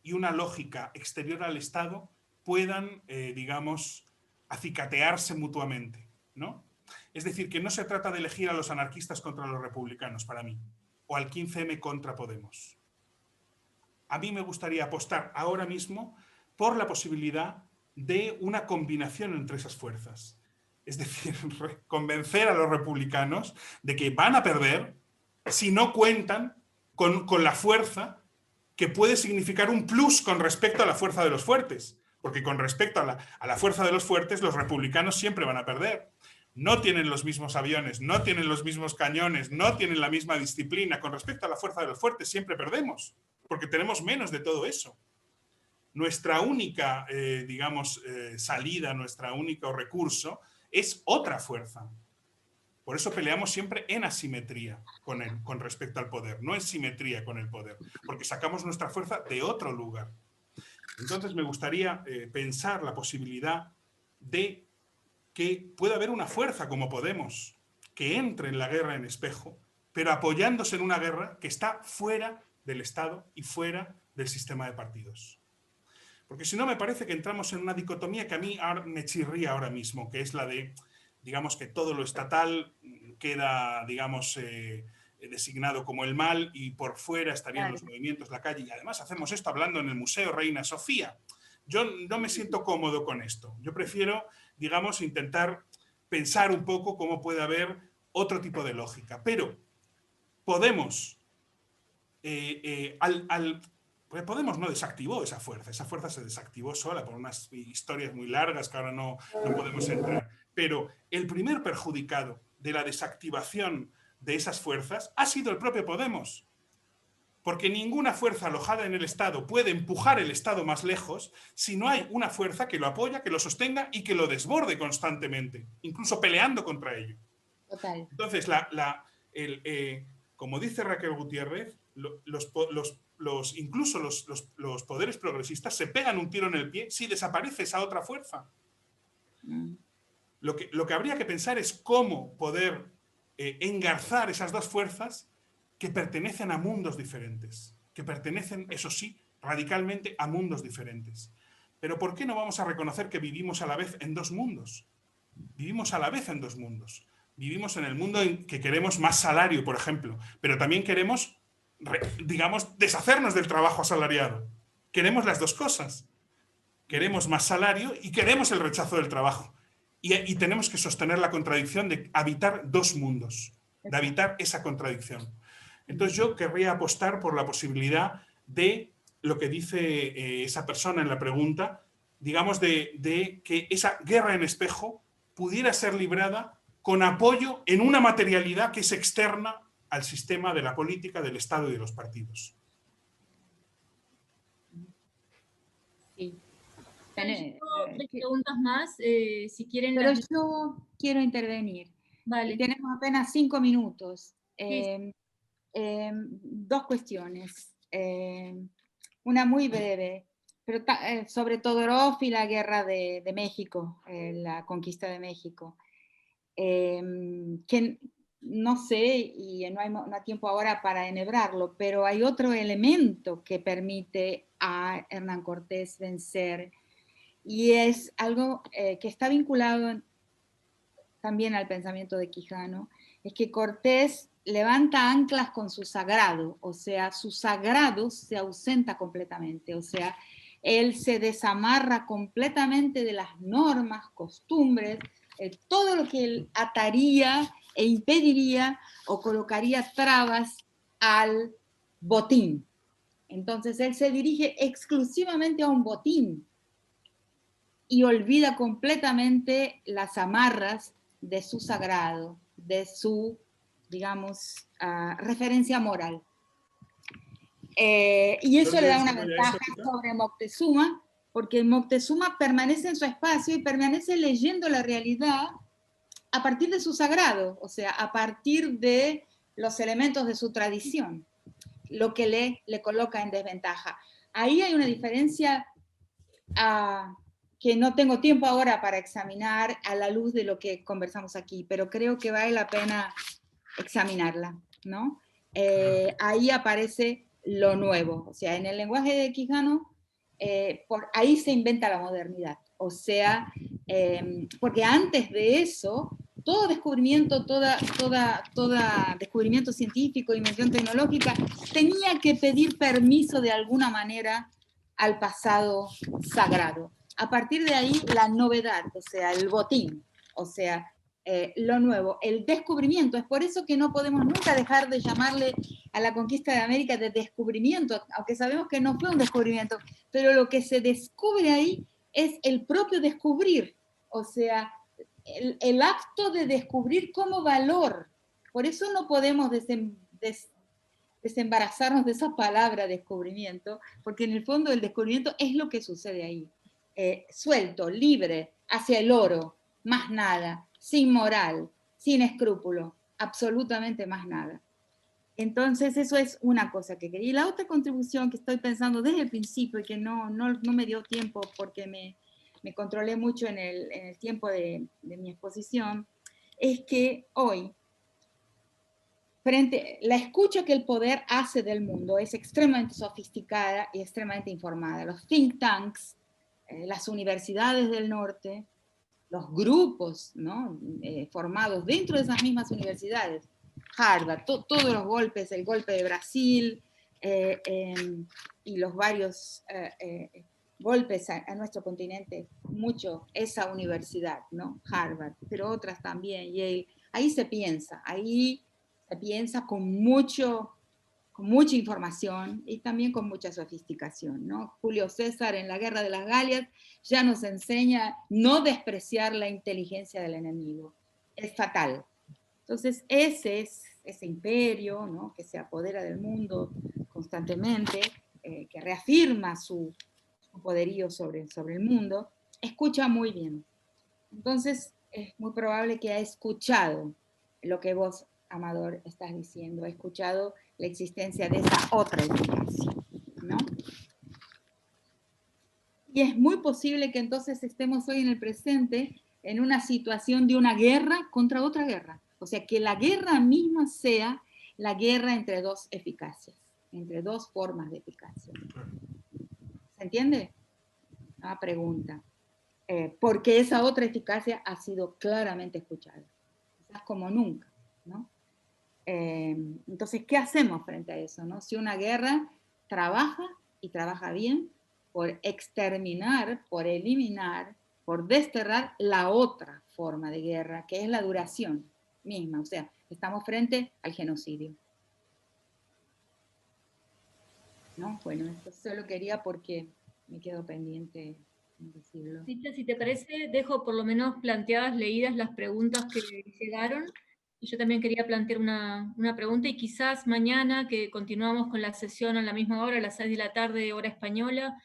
y una lógica exterior al Estado puedan, digamos, acicatearse mutuamente, ¿no? Es decir, que no se trata de elegir a los anarquistas contra los republicanos, para mí, o al 15M contra Podemos. A mí me gustaría apostar ahora mismo por la posibilidad de una combinación entre esas fuerzas. Es decir, convencer a los republicanos de que van a perder si no cuentan con la fuerza que puede significar un plus con respecto a la fuerza de los fuertes. Porque con respecto a la fuerza de los fuertes, los republicanos siempre van a perder. No tienen los mismos aviones, no tienen los mismos cañones, no tienen la misma disciplina. Con respecto a la fuerza de los fuertes, siempre perdemos, porque tenemos menos de todo eso. Nuestra única, digamos, salida, nuestro único recurso es otra fuerza. Por eso peleamos siempre en asimetría con respecto al poder, no en simetría con el poder, porque sacamos nuestra fuerza de otro lugar. Entonces me gustaría pensar la posibilidad de que pueda haber una fuerza como Podemos que entre en la guerra en espejo, pero apoyándose en una guerra que está fuera del Estado y fuera del sistema de partidos. Porque si no, me parece que entramos en una dicotomía que a mí me chirría ahora mismo, que es la de, digamos, que todo lo estatal queda, digamos, designado como el mal y por fuera estarían los movimientos, la calle. Y además hacemos esto hablando en el Museo Reina Sofía. Yo no me siento cómodo con esto. Yo prefiero, digamos, intentar pensar un poco cómo puede haber otro tipo de lógica. Pero Podemos, Podemos no desactivó esa fuerza se desactivó sola por unas historias muy largas que ahora no podemos entrar. Pero el primer perjudicado de la desactivación de esas fuerzas ha sido el propio Podemos. Porque ninguna fuerza alojada en el Estado puede empujar el Estado más lejos si no hay una fuerza que lo apoya, que lo sostenga y que lo desborde constantemente, incluso peleando contra ello. Total. Entonces, como dice Raquel Gutiérrez, incluso los poderes progresistas se pegan un tiro en el pie si desaparece esa otra fuerza. Lo que habría que pensar es cómo poder engarzar esas dos fuerzas que pertenecen a mundos diferentes, que pertenecen, eso sí, radicalmente a mundos diferentes. Pero ¿por qué no vamos a reconocer que vivimos a la vez en dos mundos? Vivimos a la vez en dos mundos. Vivimos en el mundo en que queremos más salario, por ejemplo, pero también queremos, digamos, deshacernos del trabajo asalariado. Queremos las dos cosas. Queremos más salario y queremos el rechazo del trabajo. Y tenemos que sostener la contradicción de habitar dos mundos, de habitar esa contradicción. Entonces yo querría apostar por la posibilidad de lo que dice esa persona en la pregunta, digamos, de que esa guerra en espejo pudiera ser librada con apoyo en una materialidad que es externa al sistema de la política, del Estado y de los partidos. Sí. Tres preguntas más, si quieren. Pero yo quiero intervenir. Vale. Tenemos apenas 5 minutos. Sí. Dos cuestiones. Una muy breve, pero sobre Todorov y la guerra de México, la conquista de México. Que no sé, y no hay tiempo ahora para enhebrarlo, pero hay otro elemento que permite a Hernán Cortés vencer, y es algo que está vinculado también al pensamiento de Quijano, es que Cortés levanta anclas con su sagrado, o sea, su sagrado se ausenta completamente, o sea, él se desamarra completamente de las normas, costumbres, todo lo que él ataría e impediría o colocaría trabas al botín. Entonces él se dirige exclusivamente a un botín y olvida completamente las amarras de su sagrado, de su, digamos, referencia moral. Y eso le da una ventaja sobre Moctezuma, porque Moctezuma permanece en su espacio y permanece leyendo la realidad a partir de su sagrado, o sea, a partir de los elementos de su tradición, lo que le coloca en desventaja. Ahí hay una diferencia que no tengo tiempo ahora para examinar a la luz de lo que conversamos aquí, pero creo que vale la pena examinarla, ¿no? Ahí aparece lo nuevo, o sea, en el lenguaje de Quijano, por ahí se inventa la modernidad, o sea, porque antes de eso, todo descubrimiento, toda descubrimiento científico, invención tecnológica, tenía que pedir permiso de alguna manera al pasado sagrado. A partir de ahí, la novedad, o sea, el botín, o sea, lo nuevo, el descubrimiento. Es por eso que no podemos nunca dejar de llamarle a la conquista de América de descubrimiento, aunque sabemos que no fue un descubrimiento, pero lo que se descubre ahí es el propio descubrir, o sea, el acto de descubrir como valor. Por eso no podemos desembarazarnos de esa palabra descubrimiento, porque en el fondo el descubrimiento es lo que sucede ahí. Suelto, libre, hacia el oro, más nada, sin moral, sin escrúpulo, absolutamente más nada. Entonces eso es una cosa que quería. Y la otra contribución que estoy pensando desde el principio y que no me dio tiempo porque me controlé mucho en el tiempo de mi exposición, es que hoy, la escucha que el poder hace del mundo es extremadamente sofisticada y extremadamente informada. Los think tanks, las universidades del norte, los grupos, ¿no? Formados dentro de esas mismas universidades, Harvard, todos los golpes, el golpe de Brasil y los varios golpes a nuestro continente, mucho esa universidad, ¿no? Harvard, pero otras también, Yale. Ahí se piensa con mucha información y también con mucha sofisticación, ¿no? Julio César en la Guerra de las Galias ya nos enseña no despreciar la inteligencia del enemigo. Es fatal. Entonces ese imperio, ¿no? Que se apodera del mundo constantemente, que reafirma su poderío sobre el mundo, escucha muy bien. Entonces es muy probable que ha escuchado lo que vos, Amador, estás diciendo, ha escuchado la existencia de esa otra eficacia, ¿no? Y es muy posible que entonces estemos hoy en el presente en una situación de una guerra contra otra guerra. O sea, que la guerra misma sea la guerra entre dos eficacias, entre dos formas de eficacia. ¿Se entiende? Una pregunta. Porque esa otra eficacia ha sido claramente escuchada, quizás como nunca, ¿no? Entonces, ¿qué hacemos frente a eso, no? Si una guerra trabaja y trabaja bien por exterminar, por eliminar por desterrar la otra forma de guerra, que es la duración misma. O sea, estamos frente al genocidio. ¿No? Bueno, esto solo quería porque me quedo pendiente en decirlo. Cintia, si te parece, dejo por lo menos planteadas, leídas las preguntas que llegaron. Y yo también quería plantear una pregunta, y quizás mañana, que continuamos con la sesión a la misma hora, a las 6 de la tarde, hora española,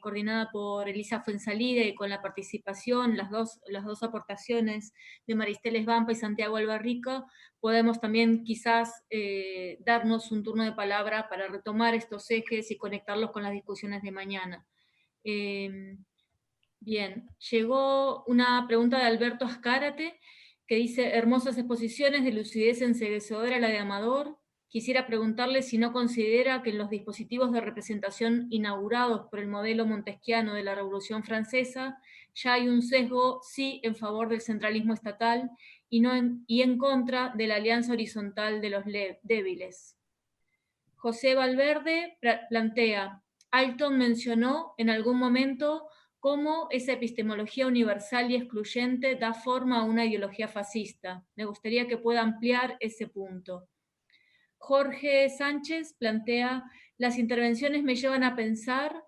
coordinada por Elisa Fuenzalida, y con la participación, las dos aportaciones de Maristel Esbampa y Santiago Albarrica, podemos también quizás darnos un turno de palabra para retomar estos ejes y conectarlos con las discusiones de mañana. Bien, llegó una pregunta de Alberto Azcárate, que dice: hermosas exposiciones, de lucidez enceguecedora la de Amador. Quisiera preguntarle si no considera que en los dispositivos de representación inaugurados por el modelo montesquiano de la Revolución Francesa ya hay un sesgo, sí, en favor del centralismo estatal y en contra de la alianza horizontal de los débiles. José Valverde plantea: Alton mencionó en algún momento cómo esa epistemología universal y excluyente da forma a una ideología fascista. Me gustaría que pueda ampliar ese punto. Jorge Sánchez plantea: las intervenciones me llevan a pensar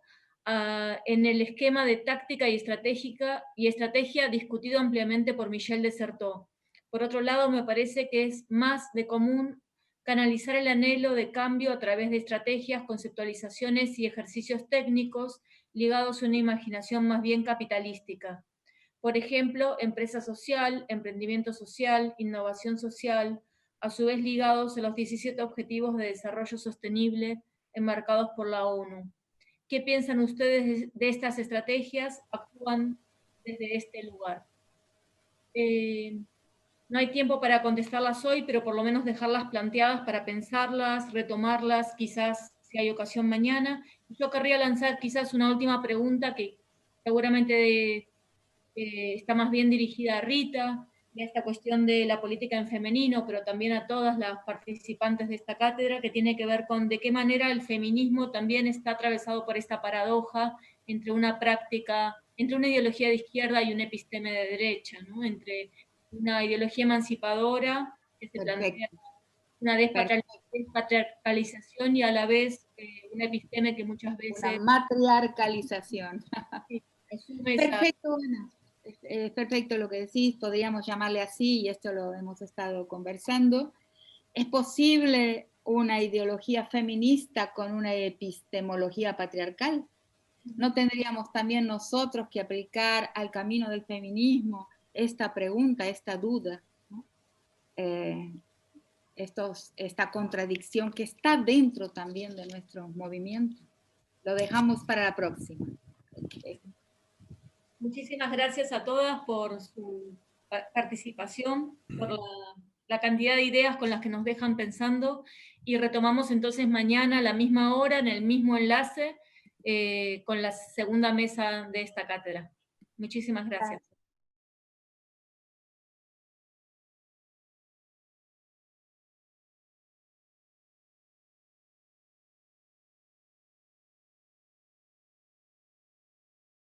en el esquema de táctica y estrategia discutido ampliamente por Michel de Certeau. Por otro lado, me parece que es más de común canalizar el anhelo de cambio a través de estrategias, conceptualizaciones y ejercicios técnicos ligados a una imaginación más bien capitalística. Por ejemplo, empresa social, emprendimiento social, innovación social, a su vez ligados a los 17 Objetivos de Desarrollo Sostenible enmarcados por la ONU. ¿Qué piensan ustedes de estas estrategias? ¿Actúan desde este lugar? No hay tiempo para contestarlas hoy, pero por lo menos dejarlas planteadas para pensarlas, retomarlas, quizás si hay ocasión mañana. Yo querría lanzar quizás una última pregunta que seguramente está más bien dirigida a Rita, y a esta cuestión de la política en femenino, pero también a todas las participantes de esta cátedra, que tiene que ver con de qué manera el feminismo también está atravesado por esta paradoja entre una práctica, entre una ideología de izquierda y un episteme de derecha, ¿no? Entre una ideología emancipadora que se plantea una despatriarcalización y a la vez un episteme que muchas veces... Una matriarcalización. Perfecto, Ana. Es perfecto lo que decís, podríamos llamarle así, y esto lo hemos estado conversando. ¿Es posible una ideología feminista con una epistemología patriarcal? ¿No tendríamos también nosotros que aplicar al camino del feminismo esta pregunta, esta duda, ¿no? Esta contradicción que está dentro también de nuestro movimiento? Lo dejamos para la próxima. Muchísimas gracias a todas por su participación, por la cantidad de ideas con las que nos dejan pensando, y retomamos entonces mañana a la misma hora, en el mismo enlace, con la segunda mesa de esta cátedra. Muchísimas gracias.